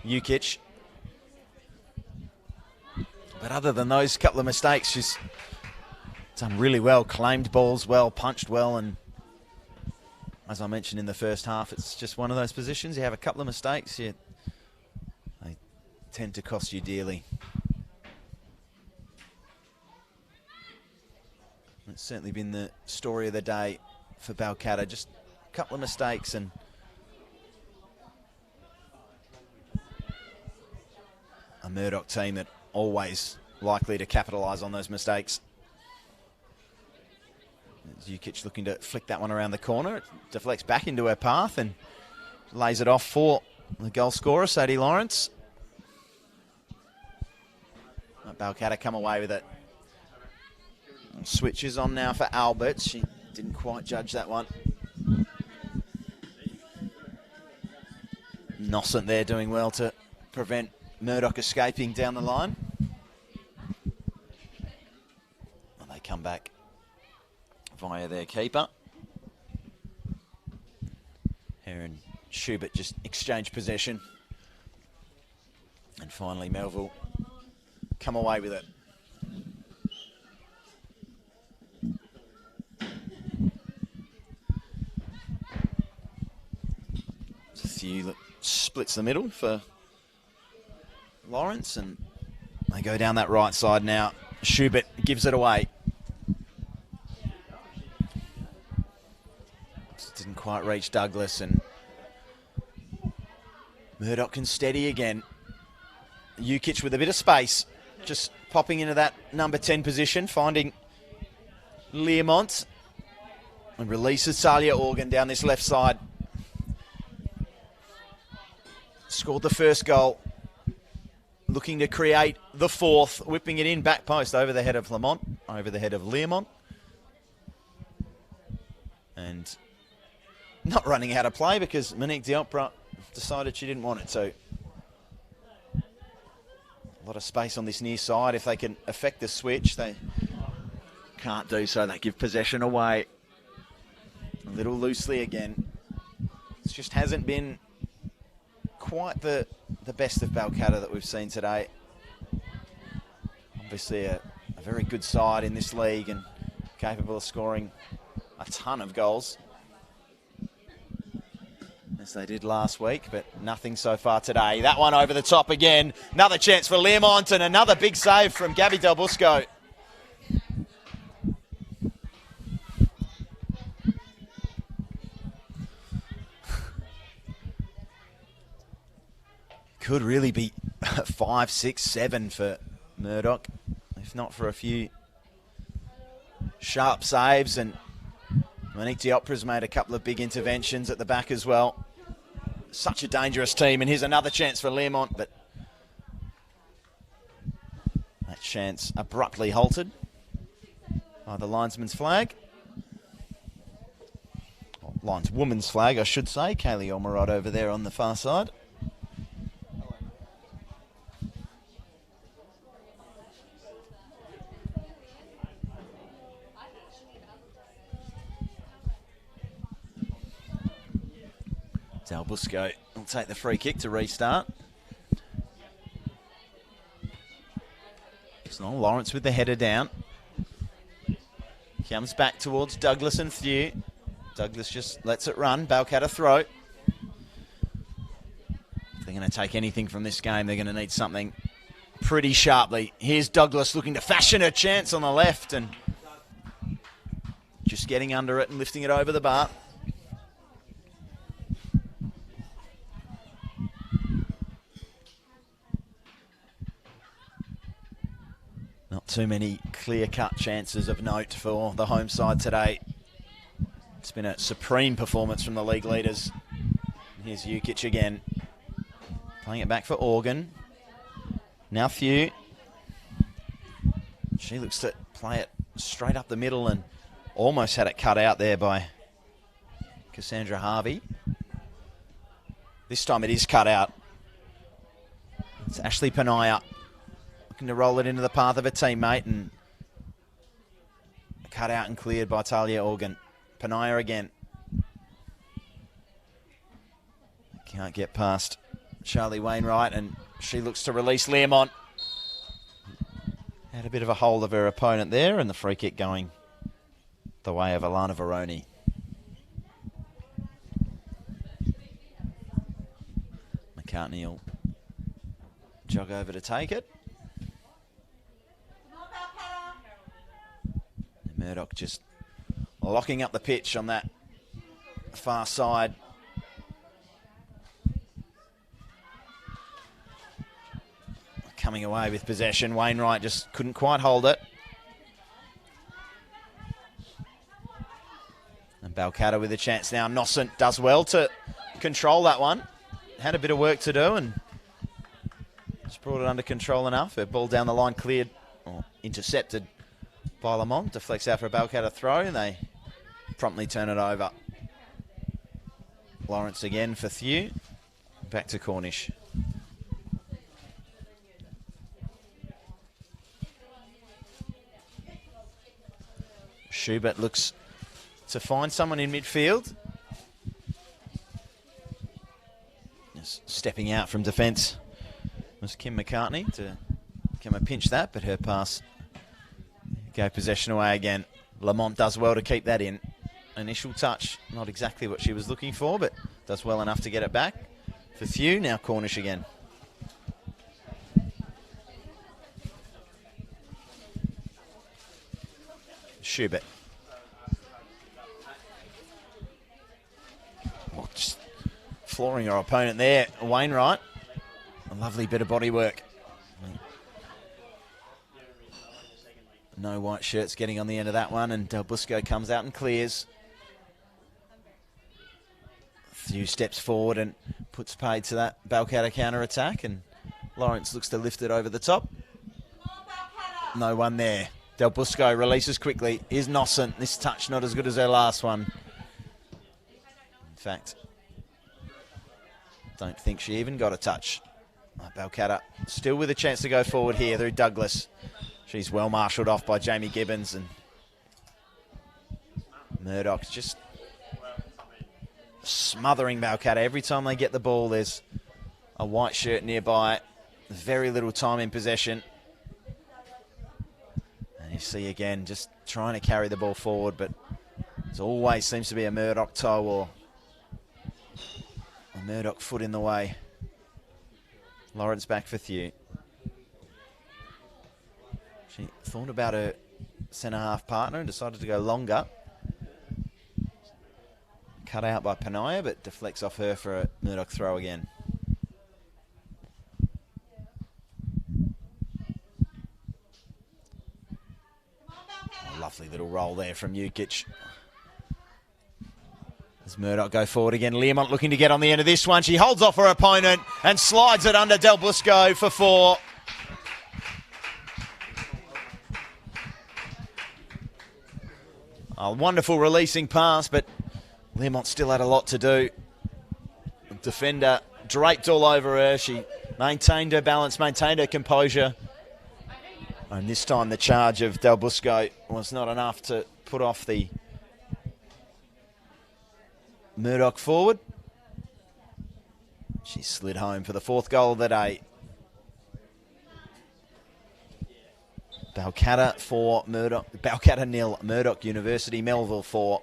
Jukic. But other than those couple of mistakes, she's done really well, claimed balls well, punched well, and as I mentioned in the first half, it's just one of those positions. You have a couple of mistakes, they tend to cost you dearly. It's certainly been the story of the day for Balcatta. Just a couple of mistakes and a Murdoch team that always likely to capitalise on those mistakes. Jukic looking to flick that one around the corner. It deflects back into her path and lays it off for the goal scorer, Sadie Lawrence. Balcatta come away with it. Switches on now for Alberts. She didn't quite judge that one. Nossant there doing well to prevent Murdoch escaping down the line. And they come back via their keeper. Her and Schubert just exchange possession. And finally Melville come away with it. Few splits the middle for Lawrence, and they go down that right side now. Schubert gives it away. Just didn't quite reach Douglas, and Murdoch can steady again. Jukic with a bit of space, just popping into that number 10 position, finding Learmont, and releases Salia Organ down this left side. Scored the first goal, looking to create the fourth, whipping it in, back post over the head of Lamont, over the head of Learmont. And not running out of play because Monique Diopra decided she didn't want it to. A lot of space on this near side. If they can affect the switch, they can't do so. They give possession away a little loosely again. It just hasn't been quite the best of Balcatta that we've seen today. Obviously a very good side in this league and capable of scoring a ton of goals, as they did last week, but nothing so far today. That one over the top again. Another chance for Learmont and another big save from Gabby Del Busco. Could really be 5, 6, 7 for Murdoch, if not for a few sharp saves. And Monique Diopra's made a couple of big interventions at the back as well. Such a dangerous team, and here's another chance for Learmont, but that chance abruptly halted by the linesman's flag. Or lineswoman's flag, I should say. Kaylee Ormerod over there on the far side. Del Busco will take the free kick to restart. It's not Lawrence with the header down. Comes back towards Douglas and Thew. Douglas just lets it run. Balcatta throw. If they're going to take anything from this game, they're going to need something pretty sharply. Here's Douglas looking to fashion her chance on the left and just getting under it and lifting it over the bar. Not too many clear-cut chances of note for the home side today. It's been a supreme performance from the league leaders. Here's Jukic again. Playing it back for Organ. Now Thew. She looks to play it straight up the middle and almost had it cut out there by Cassandra Harvey. This time it is cut out. It's Ashley Panaya looking to roll it into the path of a teammate and cut out and cleared by Talia Organ. Panaya again. Can't get past Charlie Wainwright and she looks to release Learmont. Had a bit of a hold of her opponent there and the free kick going the way of Alana Veroni. McCartney will jog over to take it. And Murdoch just locking up the pitch on that far side. Coming away with possession. Wainwright just couldn't quite hold it. And Balcatta with a chance now. Nosson does well to control that one. Had a bit of work to do and just brought it under control enough. Her ball down the line cleared or intercepted by Lamont. Deflects out for a Balcatta throw and they promptly turn it over. Lawrence again for Thew. Back to Cornish. Schubert looks to find someone in midfield. Just stepping out from defence was Kim McCartney to come and pinch that, but her pass gave possession away again. Lamont does well to keep that in. Initial touch, not exactly what she was looking for, but does well enough to get it back. For Thew, now Cornish again. Schubert. Oh, just flooring her opponent there. Wainwright. A lovely bit of body work. No white shirts getting on the end of that one, and Del Busco comes out and clears. Thew steps forward and puts paid to that Balcatta counter-attack, and Lawrence looks to lift it over the top. No one there. Del Busco releases quickly. Is Nosson. This touch not as good as her last one. In fact, don't think she even got a touch. Balcatta still with a chance to go forward here through Douglas. She's well marshalled off by Jamie Gibbons, and Murdoch's just smothering Balcatta. Every time they get the ball, there's a white shirt nearby. Very little time in possession. And you see again, just trying to carry the ball forward, but there always seems to be a Murdoch toe or a Murdoch foot in the way. Lawrence back for Thew. She thought about her centre-half partner and decided to go longer. Cut out by Panaya, but deflects off her for a Murdoch throw again. Oh, lovely little roll there from Jukic. As Murdoch go forward again. Learmont looking to get on the end of this one. She holds off her opponent and slides it under Del Busco for 4. A wonderful releasing pass, but Learmont still had a lot to do. The defender draped all over her. She maintained her balance, maintained her composure. And this time the charge of Del Busco was not enough to put off the Murdoch forward. She slid home for the 4th goal of the day. Balcatta 4, Murdoch. Balcatta 0, Murdoch University, Melville 4.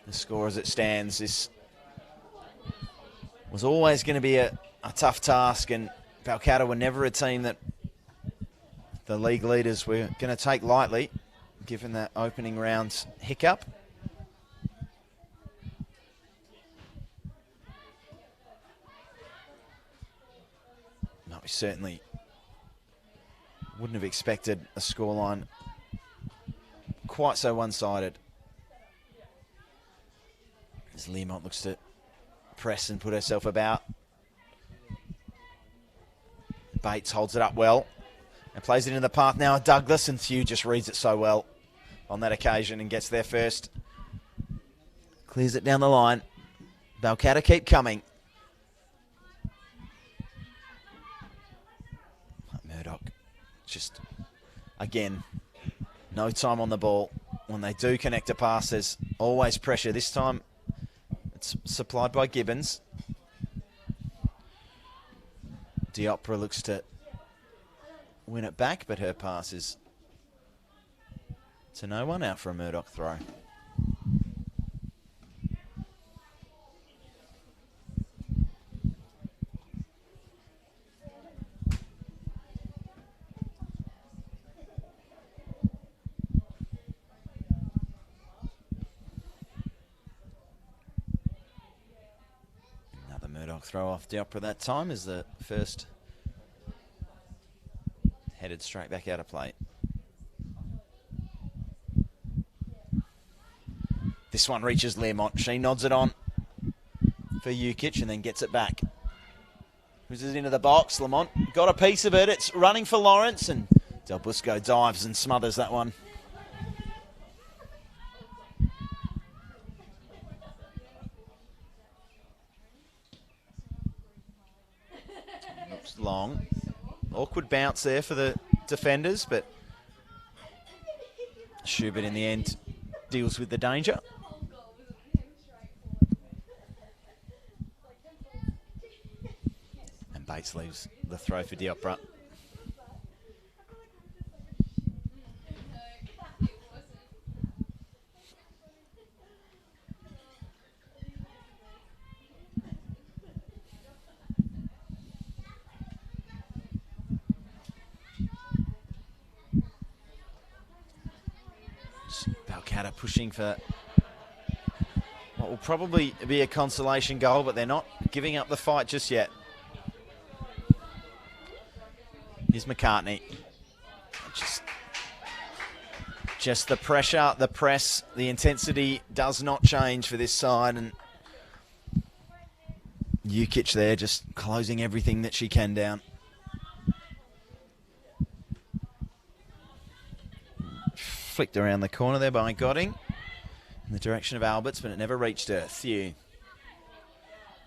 The score as it stands. This was always going to be a tough task, and Balcatta were never a team that the league leaders were going to take lightly, given that opening round's hiccup. No, we certainly wouldn't have expected a scoreline quite so one-sided. As Learmont looks to press and put herself about. Bates holds it up well and plays it into the path now of Douglas, and Thew just reads it so well on that occasion and gets there first. Clears it down the line. Balcatta keep coming. Murdoch just, again, no time on the ball. When they do connect a pass, there's always pressure. This time it's supplied by Gibbons. Diopra looks to win it back, but her pass is to no one, out for a Murdoch throw. Another Murdoch throw off Diopra that time as the first headed straight back out of play. This one reaches Learmont. She nods it on for Ukic and then gets it back. Whizzes into the box. Lamont got a piece of it. It's running for Lawrence, and Del Busco dives and smothers that one. Looks long. Awkward bounce there for the defenders, but Schubert in the end deals with the danger. And Bates leaves the throw for Diopra. Balcatta pushing for what will probably be a consolation goal, but they're not giving up the fight just yet. Here's McCartney. Just the pressure, the press, the intensity does not change for this side, and Ukic there just closing everything that she can down. Flicked around the corner there by Godding in the direction of Alberts, but it never reached her. Thew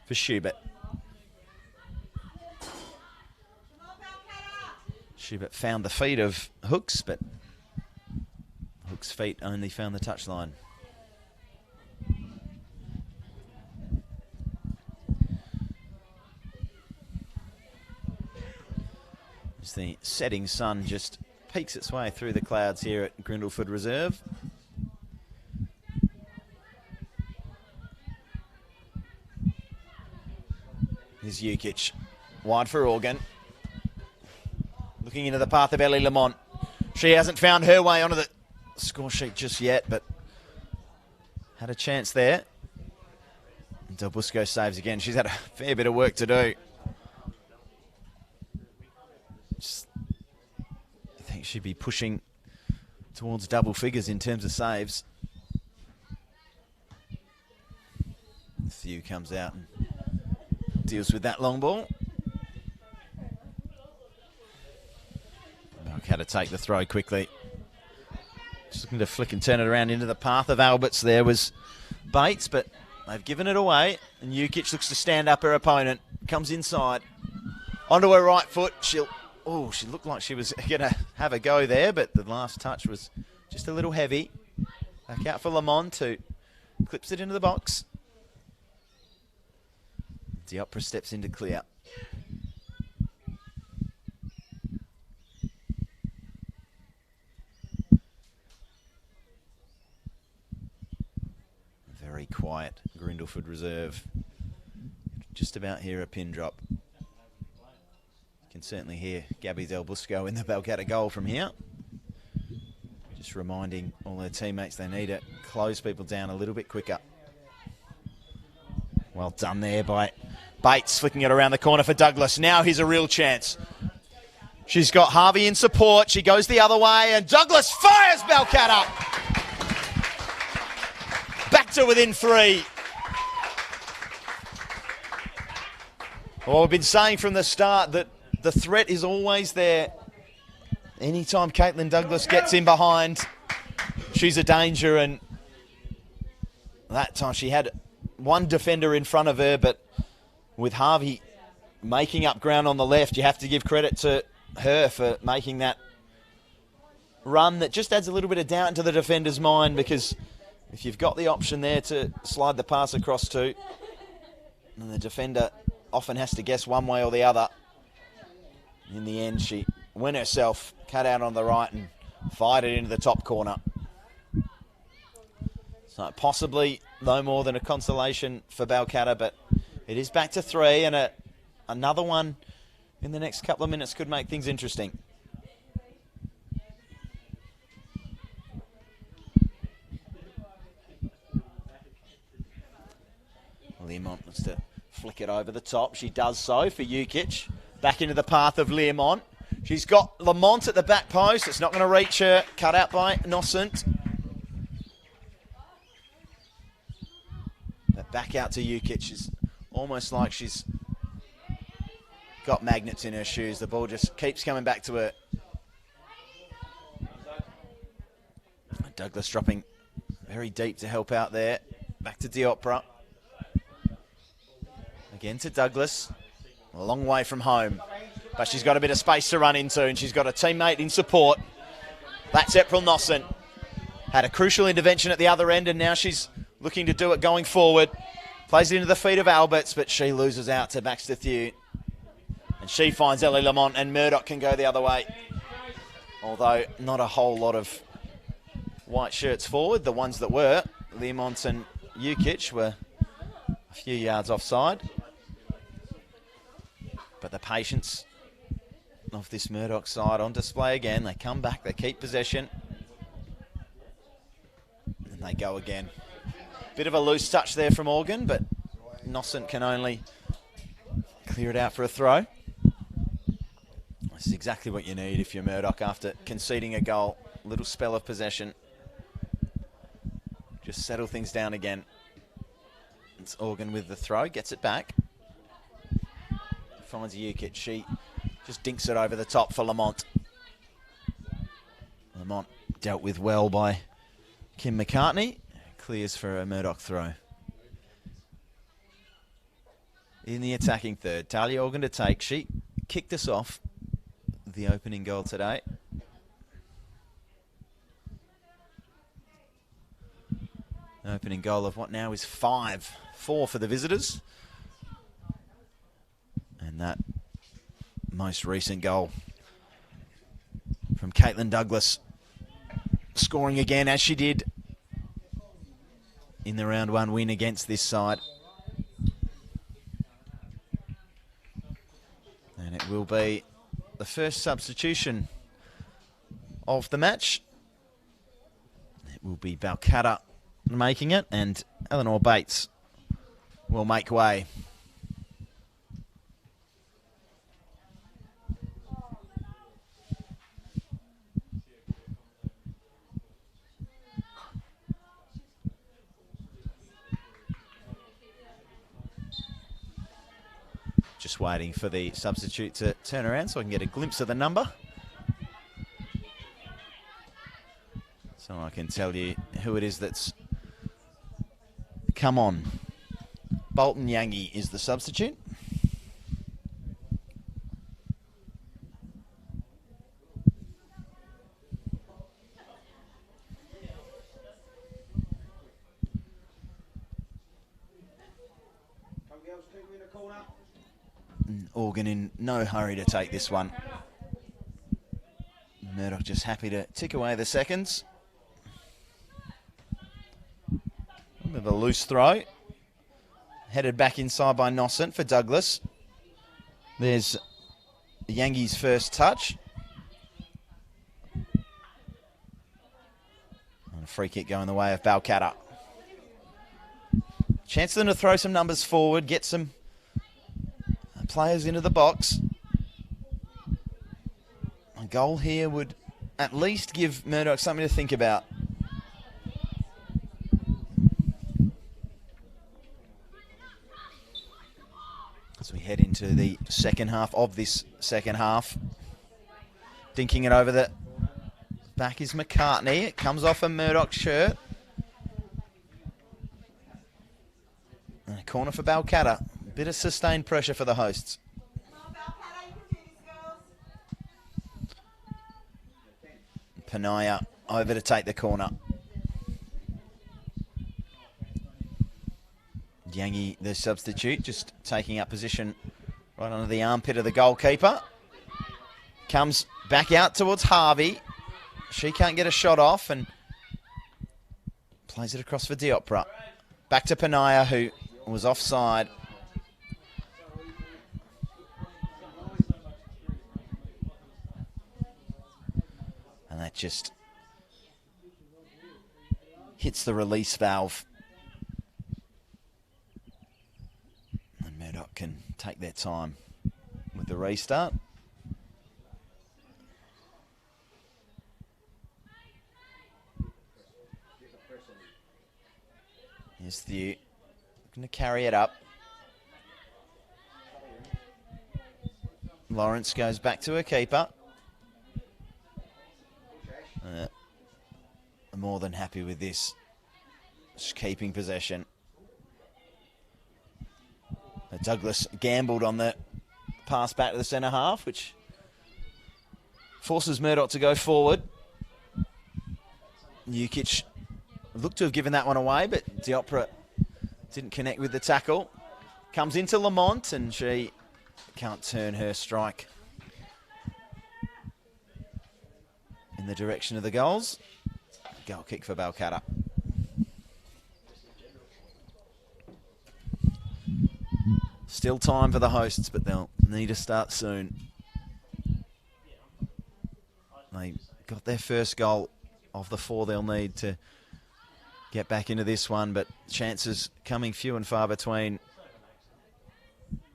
for Schubert. Schubert found the feet of Hooks, but Hooks' feet only found the touchline. As the setting sun just peeks its way through the clouds here at Grindleford Reserve. Here's Ukic, wide for Organ. Looking into the path of Ellie Lamont. She hasn't found her way onto the score sheet just yet, but had a chance there. Del Busco saves again. She's had a fair bit of work to do. I think she'd be pushing towards double figures in terms of saves. Thew comes out and deals with that long ball. Had to take the throw quickly. Just looking to flick and turn it around into the path of Alberts. There was Bates, but they've given it away. And Ukic looks to stand up her opponent. Comes inside. Onto her right foot. She looked like she was going to have a go there, but the last touch was just a little heavy. Back out for Lamont, who clips it into the box. Diopra steps into clear. Very quiet Grindleford Reserve. Just about hear a pin drop. You can certainly hear Gabby Del Busco in the Balcatta goal from here. Just reminding all their teammates they need to close people down a little bit quicker. Well done there by Bates, flicking it around the corner for Douglas. Now here's a real chance. She's got Harvey in support. She goes the other way, and Douglas fires Balcatta. Back to within 3. Well, we've been saying from the start that the threat is always there. Anytime Caitlin Douglas gets in behind, she's a danger, and that time she had one defender in front of her, but with Harvey making up ground on the left, you have to give credit to her for making that run that just adds a little bit of doubt into the defender's mind, because if you've got the option there to slide the pass across to, and the defender often has to guess one way or the other, in the end she went herself, cut out on the right and fired it into the top corner. So possibly no more than a consolation for Balcatta, but it is back to 3, and another one in the next couple of minutes could make things interesting. Learmont wants to flick it over the top. She does so for Jukic. Back into the path of Learmont. She's got Lamont at the back post. It's not going to reach her. Cut out by Nosant. But back out to Jukic. It's almost like she's got magnets in her shoes. The ball just keeps coming back to her. Douglas dropping very deep to help out there. Back to Diopra. Again to Douglas. A long way from home. But she's got a bit of space to run into, and she's got a teammate in support. That's April Nosson. Had a crucial intervention at the other end, and now she's looking to do it going forward. Plays it into the feet of Alberts, but she loses out to Baxter Thew. And she finds Ellie Lamont, and Murdoch can go the other way. Although not a whole lot of white shirts forward. The ones that were, Learmont and Jukic, were a few yards offside. But the patience of this Murdoch side on display again. They come back, they keep possession, and they go again. Bit of a loose touch there from Organ, but Nosant can only clear it out for a throw. This is exactly what you need if you're Murdoch after conceding a goal. A little spell of possession. Just settle things down again. It's Organ with the throw, gets it back. Finds Jukic. She just dinks it over the top for Lamont. Lamont dealt with well by Kim McCartney. Clears for a Murdoch throw. In the attacking third, Talia Organ to take. She kicked us off the opening goal today. Opening goal of what now is 5-4 for the visitors. And that most recent goal from Caitlin Douglas, scoring again as she did in the round 1 win against this side. And it will be the first substitution of the match. It will be Balcatta making it, and Eleanor Bates will make way. Just waiting for the substitute to turn around so I can get a glimpse of the number. So I can tell you who it is that's come on. Bolton Yangi is the substitute. Organ in no hurry to take this one. Murdoch just happy to tick away the seconds. A bit of a loose throw. Headed back inside by Nosant for Douglas. There's Yangi's first touch. And a free kick going the way of Balcatta. Chance for them to throw some numbers forward, get some players into the box. A goal here would at least give Murdoch something to think about. As we head into the second half of this second half. Dinking it over the back is McCartney. It comes off a Murdoch shirt. And a corner for Balcatta. Bit of sustained pressure for the hosts. Panaya over to take the corner. Yangi, the substitute, just taking up position right under the armpit of the goalkeeper. Comes back out towards Harvey. She can't get a shot off and plays it across for Diopra. Back to Panaya, who was offside. And that just hits the release valve. And Murdoch can take their time with the restart. Here's Thew. Going to carry it up. Lawrence goes back to her keeper. I'm more than happy with this. Just keeping possession. Douglas gambled on the pass back to the centre half, which forces Murdoch to go forward. Jukic looked to have given that one away, but Diopra didn't connect with the tackle. Comes into Lamont, and she can't turn her strike in the direction of the goals. Goal kick for Balcatta. Still time for the hosts, but they'll need to start soon. They got their first goal of the 4 they'll need to get back into this one, but chances coming few and far between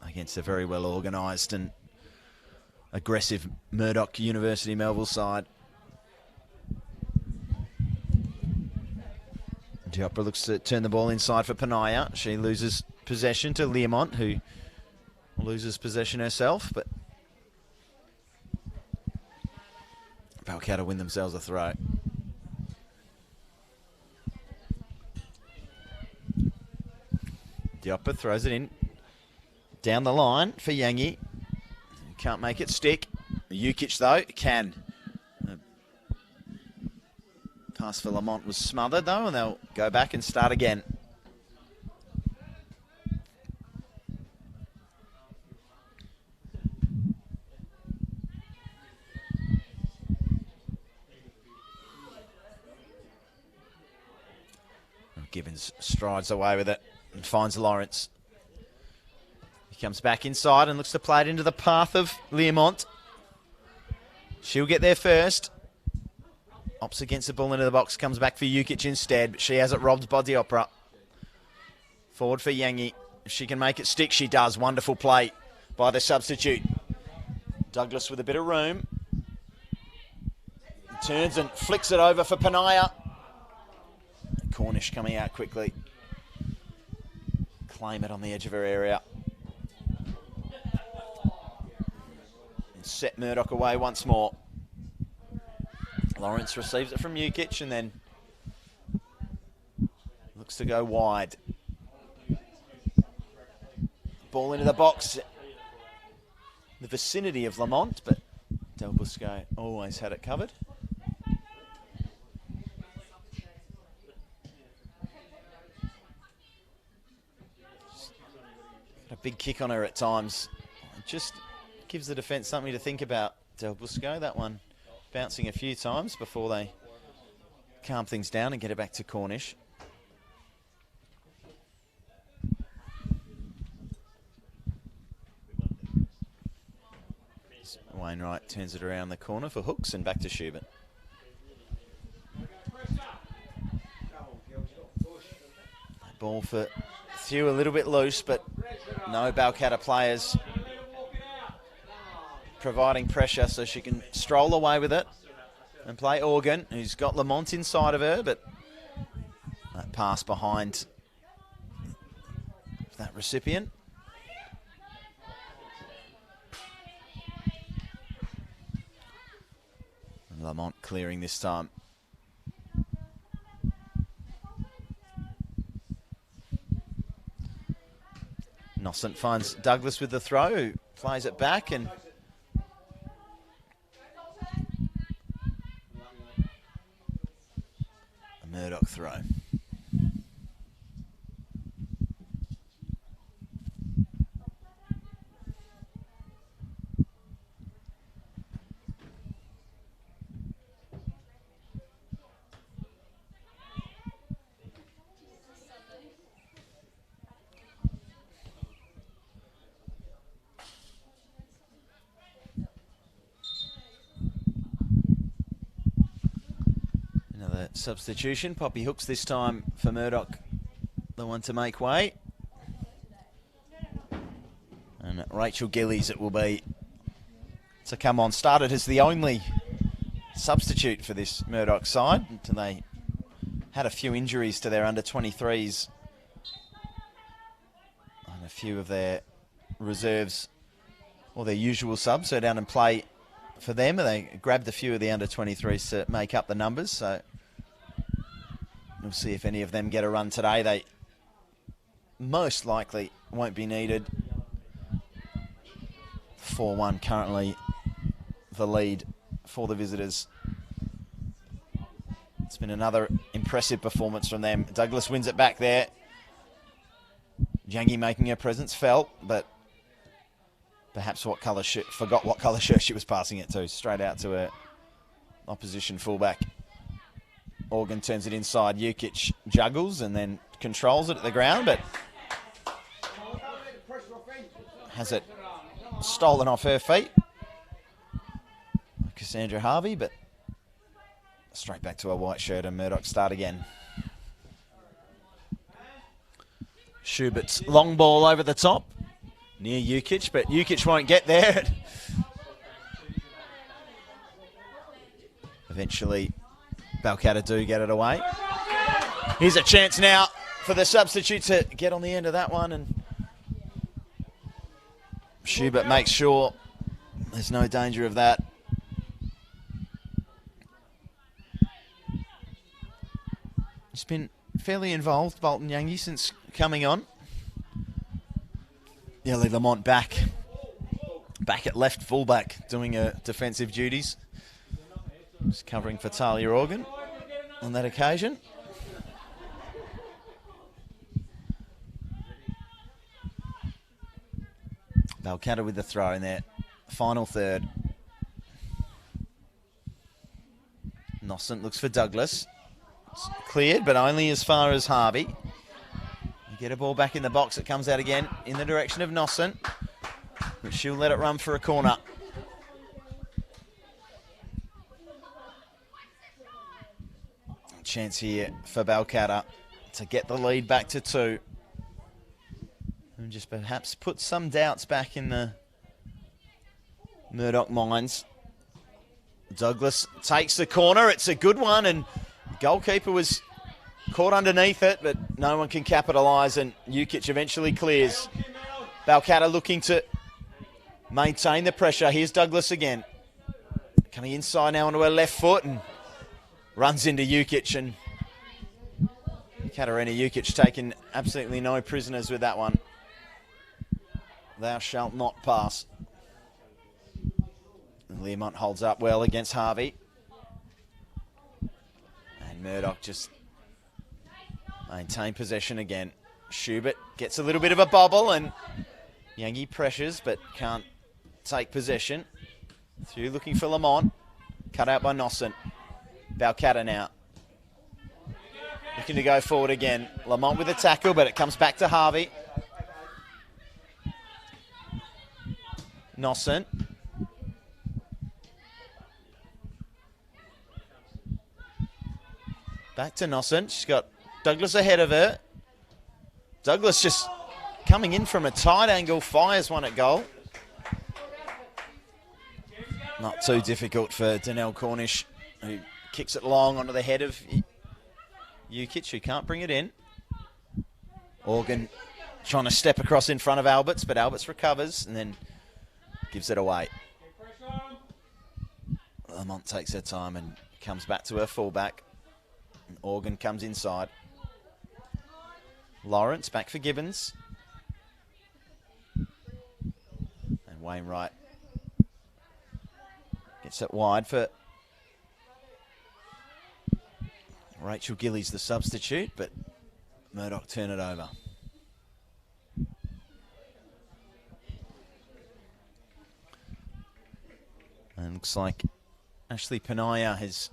against a very well organised and aggressive Murdoch University Melville side. Diopra looks to turn the ball inside for Panaya. She loses possession to Learmont, who loses possession herself, but Balcatta win themselves a throw. Diopra throws it in down the line for Yangi. Can't make it stick. Jukic, though, can. Pass for Lamont was smothered, though, and they'll go back and start again. Gibbons strides away with it and finds Lawrence. He comes back inside and looks to play it into the path of Learmont. She'll get there first. Opts against the ball into the box, comes back for Jukic instead, but she has it robbed by Diopra. Forward for Yangi. If she can make it stick, she does. Wonderful play by the substitute. Douglas with a bit of room. Turns and flicks it over for Panaya. Cornish coming out quickly. Claim it on the edge of her area. And set Murdoch away once more. Lawrence receives it from Jukic and then looks to go wide. Ball into the box. The vicinity of Lamont, but Del Busco always had it covered. A big kick on her at times. It just gives the defence something to think about. Del Busco, that one bouncing a few times before they calm things down and get it back to Cornish. Wainwright turns it around the corner for hooks and back to Schubert. Ball for Thew a little bit loose, but no Balcatta players providing pressure, so she can stroll away with it and play Organ, who's got Lamont inside of her, but that pass behind that recipient. And Lamont clearing this time. Nossent finds Douglas with the throw, who plays it back, and a Murdoch throw. Substitution. Poppy Hooks this time for Murdoch, the one to make way. And Rachel Gillies it will be to come on. Started as the only substitute for this Murdoch side. And they had a few injuries to their under-23s. And a few of their reserves, or their usual subs, so down and play for them. And they grabbed a few of the under-23s to make up the numbers. So we'll see if any of them get a run today. They most likely won't be needed. 4-1 currently the lead for the visitors. It's been another impressive performance from them. Douglas wins it back there. Jangi making her presence felt, but perhaps forgot what colour shirt she was passing it to. Straight out to her opposition fullback. Organ turns it inside. Jukic juggles and then controls it at the ground, but has it stolen off her feet. Cassandra Harvey, but straight back to a white shirt, and Murdoch start again. Schubert's long ball over the top near Jukic, but Jukic won't get there. Eventually Balcatta do get it away. Here's a chance now for the substitute to get on the end of that one, and Schubert makes sure there's no danger of that. He's been fairly involved, Bolton Yangi, since coming on. Ellie Lamont back at left fullback, doing her defensive duties. Just covering for Talia Organ on that occasion. Balcatta with the throw in there. Final third. Nossent looks for Douglas. It's cleared, but only as far as Harvey. You get a ball back in the box. It comes out again in the direction of Nossent, but she'll let it run for a corner. Chance here for Balcatta to get the lead back to 2. And just perhaps put some doubts back in the Murdoch minds. Douglas takes the corner. It's a good one, and the goalkeeper was caught underneath it, but no one can capitalise, and Jukic eventually clears. Balcatta looking to maintain the pressure. Here's Douglas again. Coming inside now onto her left foot, and runs into Jukic, and Katarina Jukic taking absolutely no prisoners with that one. Thou shalt not pass. And Learmont holds up well against Harvey. And Murdoch just maintain possession again. Schubert gets a little bit of a bobble, and Yangi pressures but can't take possession. Through looking for Lamont. Cut out by Nossent. Balcatta now. Looking to go forward again. Lamont with a tackle, but it comes back to Harvey. Nossent. Back to Nosson. She's got Douglas ahead of her. Douglas just coming in from a tight angle, fires one at goal. Not too difficult for Donnell Cornish, who kicks it long onto the head of Ukic, who can't bring it in. Organ trying to step across in front of Alberts, but Alberts recovers and then gives it away. Lamont takes her time and comes back to her fullback. And Organ comes inside. Lawrence back for Gibbons. And Wainwright gets it wide for Rachel Gillies, the substitute, but Murdoch turn it over. And looks like Ashley Panaya has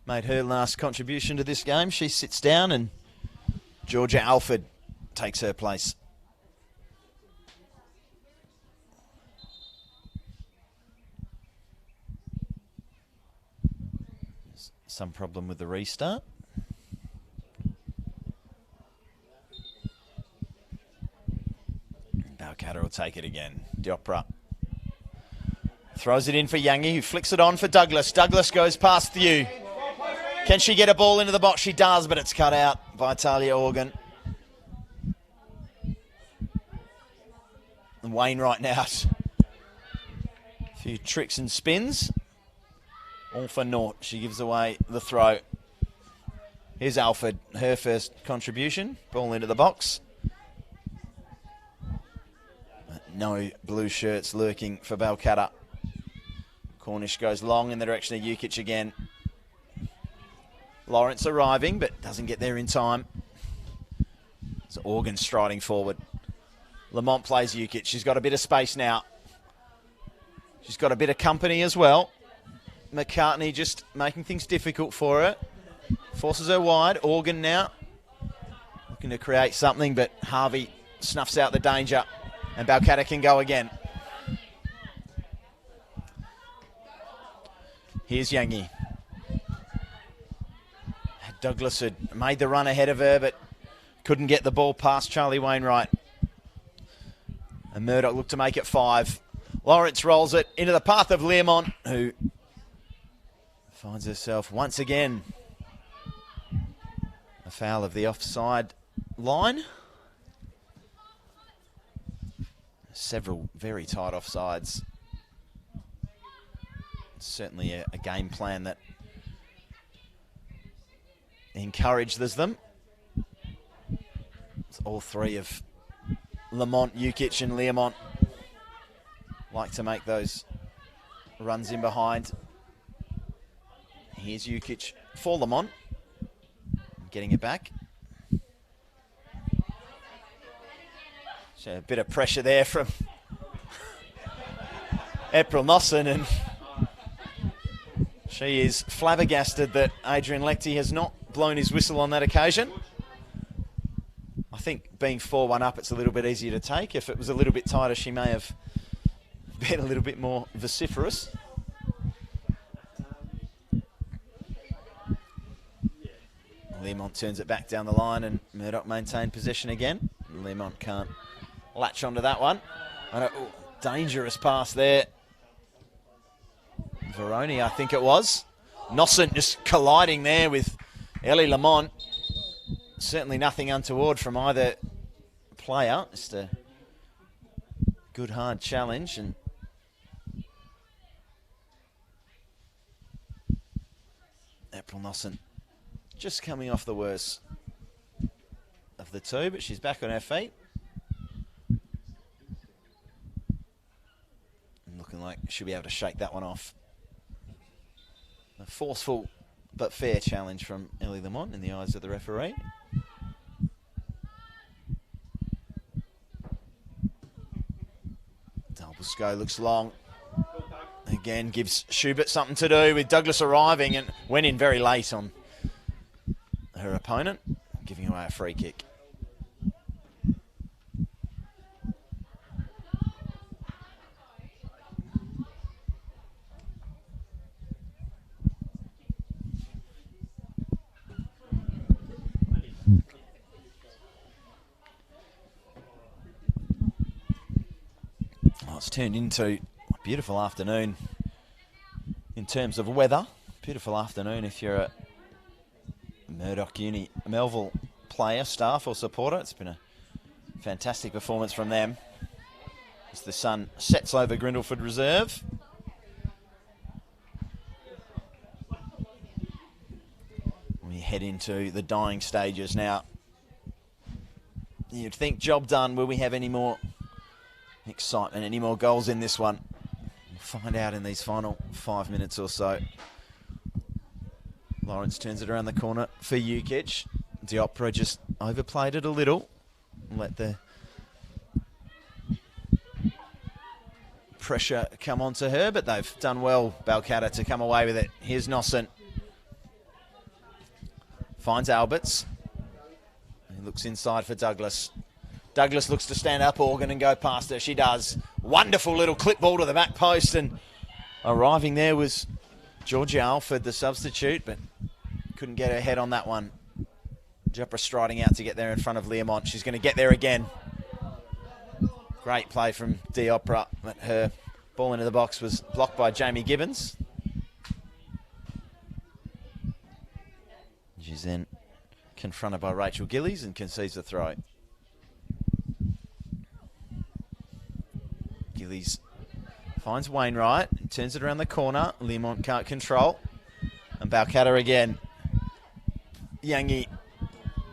made her last contribution to this game. She sits down and Georgia Alford takes her place. Some problem with the restart. Balcatta will take it again. Diopra throws it in for Yangi, who flicks it on for Douglas. Douglas goes past Thew. Can she get a ball into the box? She does, but it's cut out by Talia Organ. And Wainwright now. A few tricks and spins. All for naught. She gives away the throw. Here's Alford, her first contribution. Ball into the box. But no blue shirts lurking for Balcatta. Cornish goes long in the direction of Ukic again. Lawrence arriving, but doesn't get there in time. So Organ striding forward. Lamont plays Ukic. She's got a bit of space now. She's got a bit of company as well. McCartney just making things difficult for her. Forces her wide. Organ now looking to create something, but Harvey snuffs out the danger. And Balcatta can go again. Here's Yangi. Douglas had made the run ahead of her, but couldn't get the ball past Charlie Wainwright. And Murdoch looked to make it 5. Lawrence rolls it into the path of Learmont, who finds herself once again a foul of the offside line. Several very tight offsides. Certainly a game plan that encourages them. It's all three of Lamont, Ukic and Learmont like to make those runs in behind. Here's Ukic for Lamont. Getting it back. So a bit of pressure there from April Nosson, and she is flabbergasted that Adrian Lectie has not blown his whistle on that occasion. I think being 4-1 up, it's a little bit easier to take. If it was a little bit tighter, she may have been a little bit more vociferous. Learmont turns it back down the line and Murdoch maintained possession again. Learmont can't latch onto that one. Dangerous pass there. Veroni, I think it was. Nosson just colliding there with Ellie Lamont. Certainly nothing untoward from either player. Just a good hard challenge. And April Nosson just coming off the worst of the two, but she's back on her feet. And looking like she'll be able to shake that one off. A forceful but fair challenge from Ellie Lamont in the eyes of the referee. Dalbusco looks long. Again, gives Schubert something to do with Douglas arriving and went in very late on her opponent, giving away a free kick. turned into a beautiful afternoon in terms of weather. Beautiful afternoon if you're a Murdoch Melville player, staff or supporter. It's been a fantastic performance from them as the sun sets over Grindleford Reserve. We head into the dying stages now. You'd think job done. Will we have any more excitement, any more goals in this one? We'll find out in these final 5 minutes or so. Lawrence turns it around the corner for Ukic. Diopra just overplayed it a little. Let the pressure come onto her, but they've done well, Balcatta, to come away with it. Here's Nosson. Finds Alberts. He looks inside for Douglas. Douglas looks to stand up Organ and go past her. She does. Wonderful little clip ball to the back post, and arriving there was Georgia Alford, the substitute, but couldn't get her head on that one. Diopra striding out to get there in front of Learmont. She's going to get there again. Great play from Diopra, but her ball into the box was blocked by Jamie Gibbons. She's then confronted by Rachel Gillies and concedes the throw. Gillies finds Wainwright and turns it around the corner. Learmont can't control. And Balcatta again. Yangi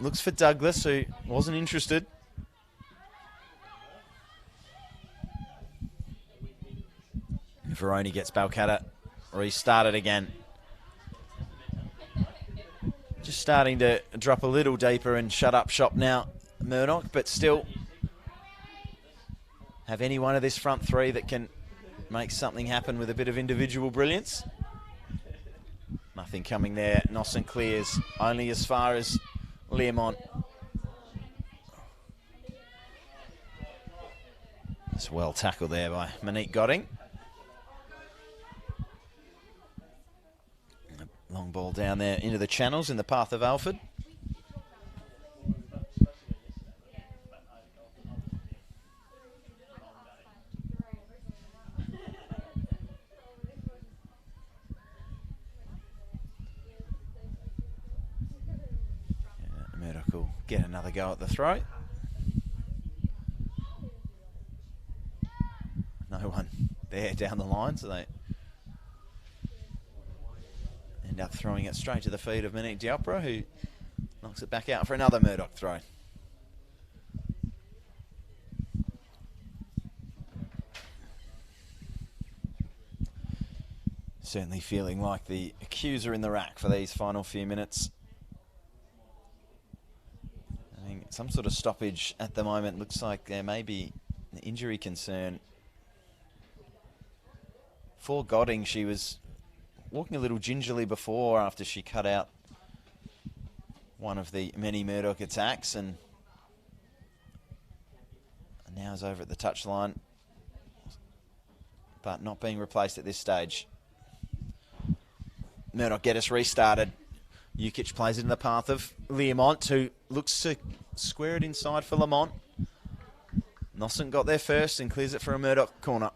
looks for Douglas, who wasn't interested. Veroni gets Balcatta restarted again. Just starting to drop a little deeper and shut up shop now, Murdoch, but still have any one of this front three that can make something happen with a bit of individual brilliance. Nothing coming there. Nosson clears only as far as Learmont. It's well tackled there by Monique Godding. Long ball down there into the channels in the path of Alford. Murdoch will get another go at the throw. No one there down the line, so they end up throwing it straight to the feet of Monique Diopra, who knocks it back out for another Murdoch throw. Certainly feeling like the accuser in the rack for these final few minutes. I mean, some sort of stoppage at the moment. Looks like there may be an injury concern. For Godding, she was walking a little gingerly before after she cut out one of the many Murdoch attacks, and now is over at the touchline, but not being replaced at this stage. Murdoch get us restarted. Ukic plays it in the path of Learmont, who looks to square it inside for Lamont. Nosson got there first and clears it for a Murdoch corner.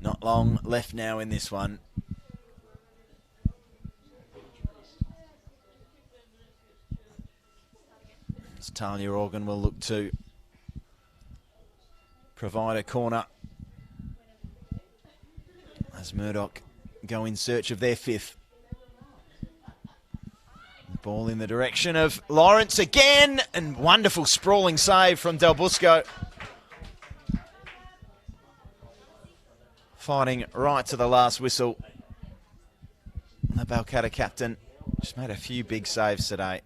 Not long left now in this one. As Talia Organ will look to provide a corner as Murdoch go in search of their fifth. The ball in the direction of Lawrence again, and wonderful sprawling save from Del Busco. Fighting right to the last whistle. The Balcatta captain just made a few big saves today.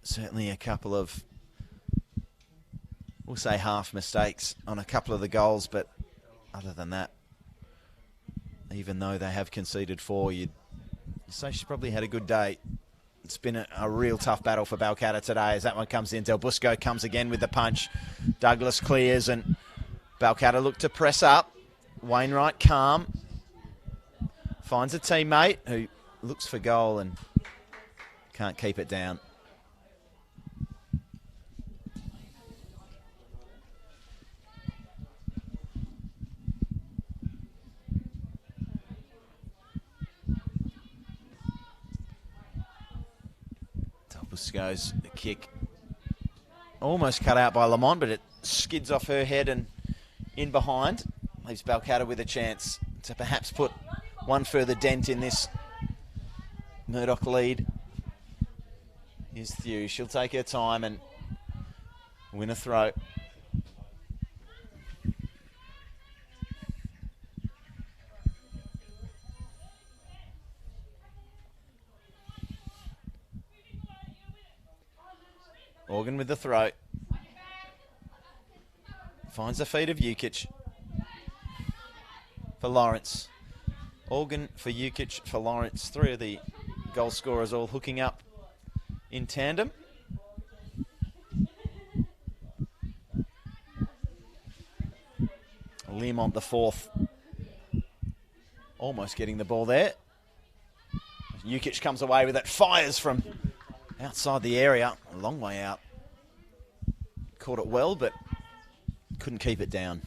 Certainly a couple of, we'll say half mistakes on a couple of the goals, but other than that, even though they have conceded 4, you'd say she's probably had a good day. It's been a real tough battle for Balcatta today as that one comes in. Del Busco comes again with the punch. Douglas clears and Balcatta look to press up. Wainwright calm. Finds a teammate who looks for goal and can't keep it down. Goes the kick, almost cut out by Lamont, but it skids off her head and in behind. Leaves Balcatta with a chance to perhaps put one further dent in this Murdoch lead. Here's Thew. She'll take her time and win a throw. Organ with the throw. Finds the feet of Jukic for Lawrence. Organ for Jukic for Lawrence. Three of the goal scorers all hooking up in tandem. Learmont the fourth. Almost getting the ball there. Jukic comes away with it. Fires from outside the area, a long way out. Caught it well, but couldn't keep it down.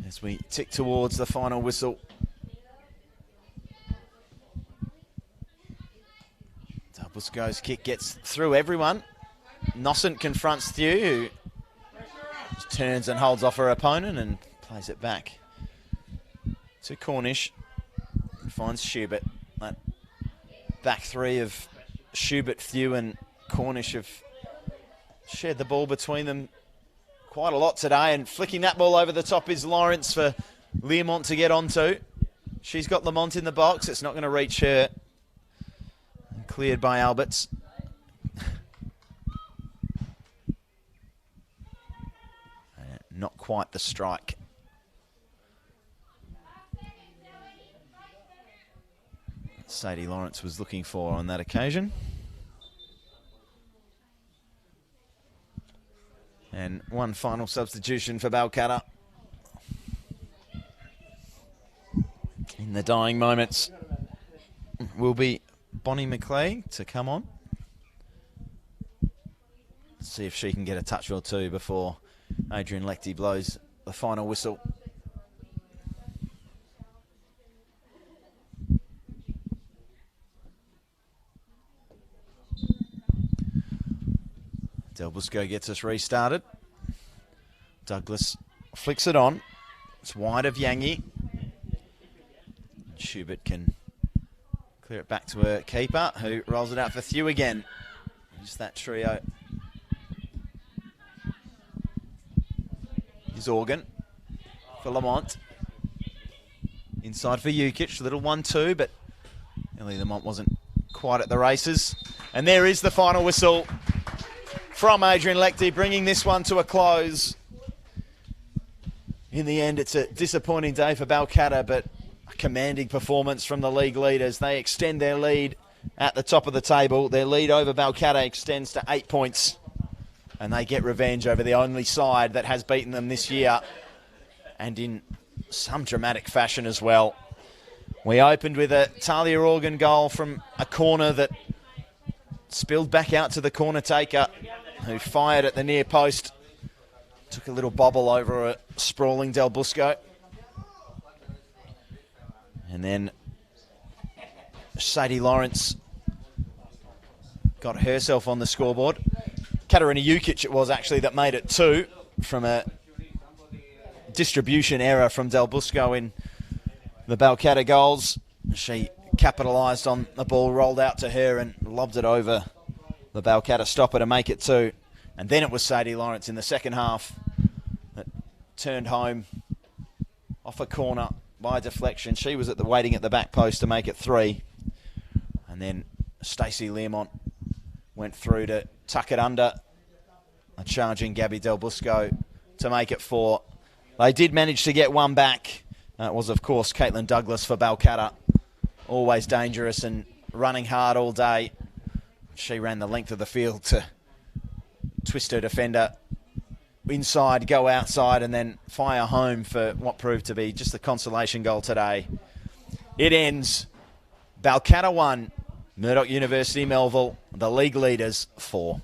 As we tick towards the final whistle. Busco's kick gets through everyone. Nossent confronts Thew, who just turns and holds off her opponent and plays it back to Cornish. Finds Schubert. That back three of Schubert, Thew and Cornish have shared the ball between them quite a lot today, and flicking that ball over the top is Lawrence for Learmont to get onto. She's got Lamont in the box. It's not going to reach her. And cleared by Alberts. Not quite the strike. Sadie Lawrence was looking for on that occasion. And one final substitution for Balcatta. In the dying moments will be Bonnie McClegg to come on. See if she can get a touch or two before Adrian Lechty blows the final whistle. Del Busco gets us restarted. Douglas flicks it on. It's wide of Yangi. Schubert can clear it back to her keeper, who rolls it out for Thew again. Just that trio. Here's Organ for Lamont. Inside for Jukic. Little 1-2, but Ellie Lamont wasn't quite at the races. And there is the final whistle from Adrian Lechty, bringing this one to a close. In the end, it's a disappointing day for Balcatta, but a commanding performance from the league leaders. They extend their lead at the top of the table. Their lead over Balcatta extends to 8 points, and they get revenge over the only side that has beaten them this year, and in some dramatic fashion as well. We opened with a Talia Organ goal from a corner that spilled back out to the corner taker, who fired at the near post. Took a little bobble over a sprawling Del Busco. And then Sadie Lawrence got herself on the scoreboard. Katarina Jukic it was actually that made it 2 from a distribution error from Del Busco in the Balcatta goals. She capitalised on the ball, rolled out to her and lobbed it over the Balcatta stopper to make it 2. And then it was Sadie Lawrence in the second half that turned home off a corner by deflection. She was waiting at the back post to make it 3. And then Stacey Learmont went through to tuck it under a charging Gabby Del Busco to make it 4. They did manage to get one back. That was, of course, Caitlin Douglas for Balcatta. Always dangerous and running hard all day. She ran the length of the field to twist her defender inside, go outside, and then fire home for what proved to be just the consolation goal today. It ends Balcatta 1, Murdoch University Melville, the league leaders 4.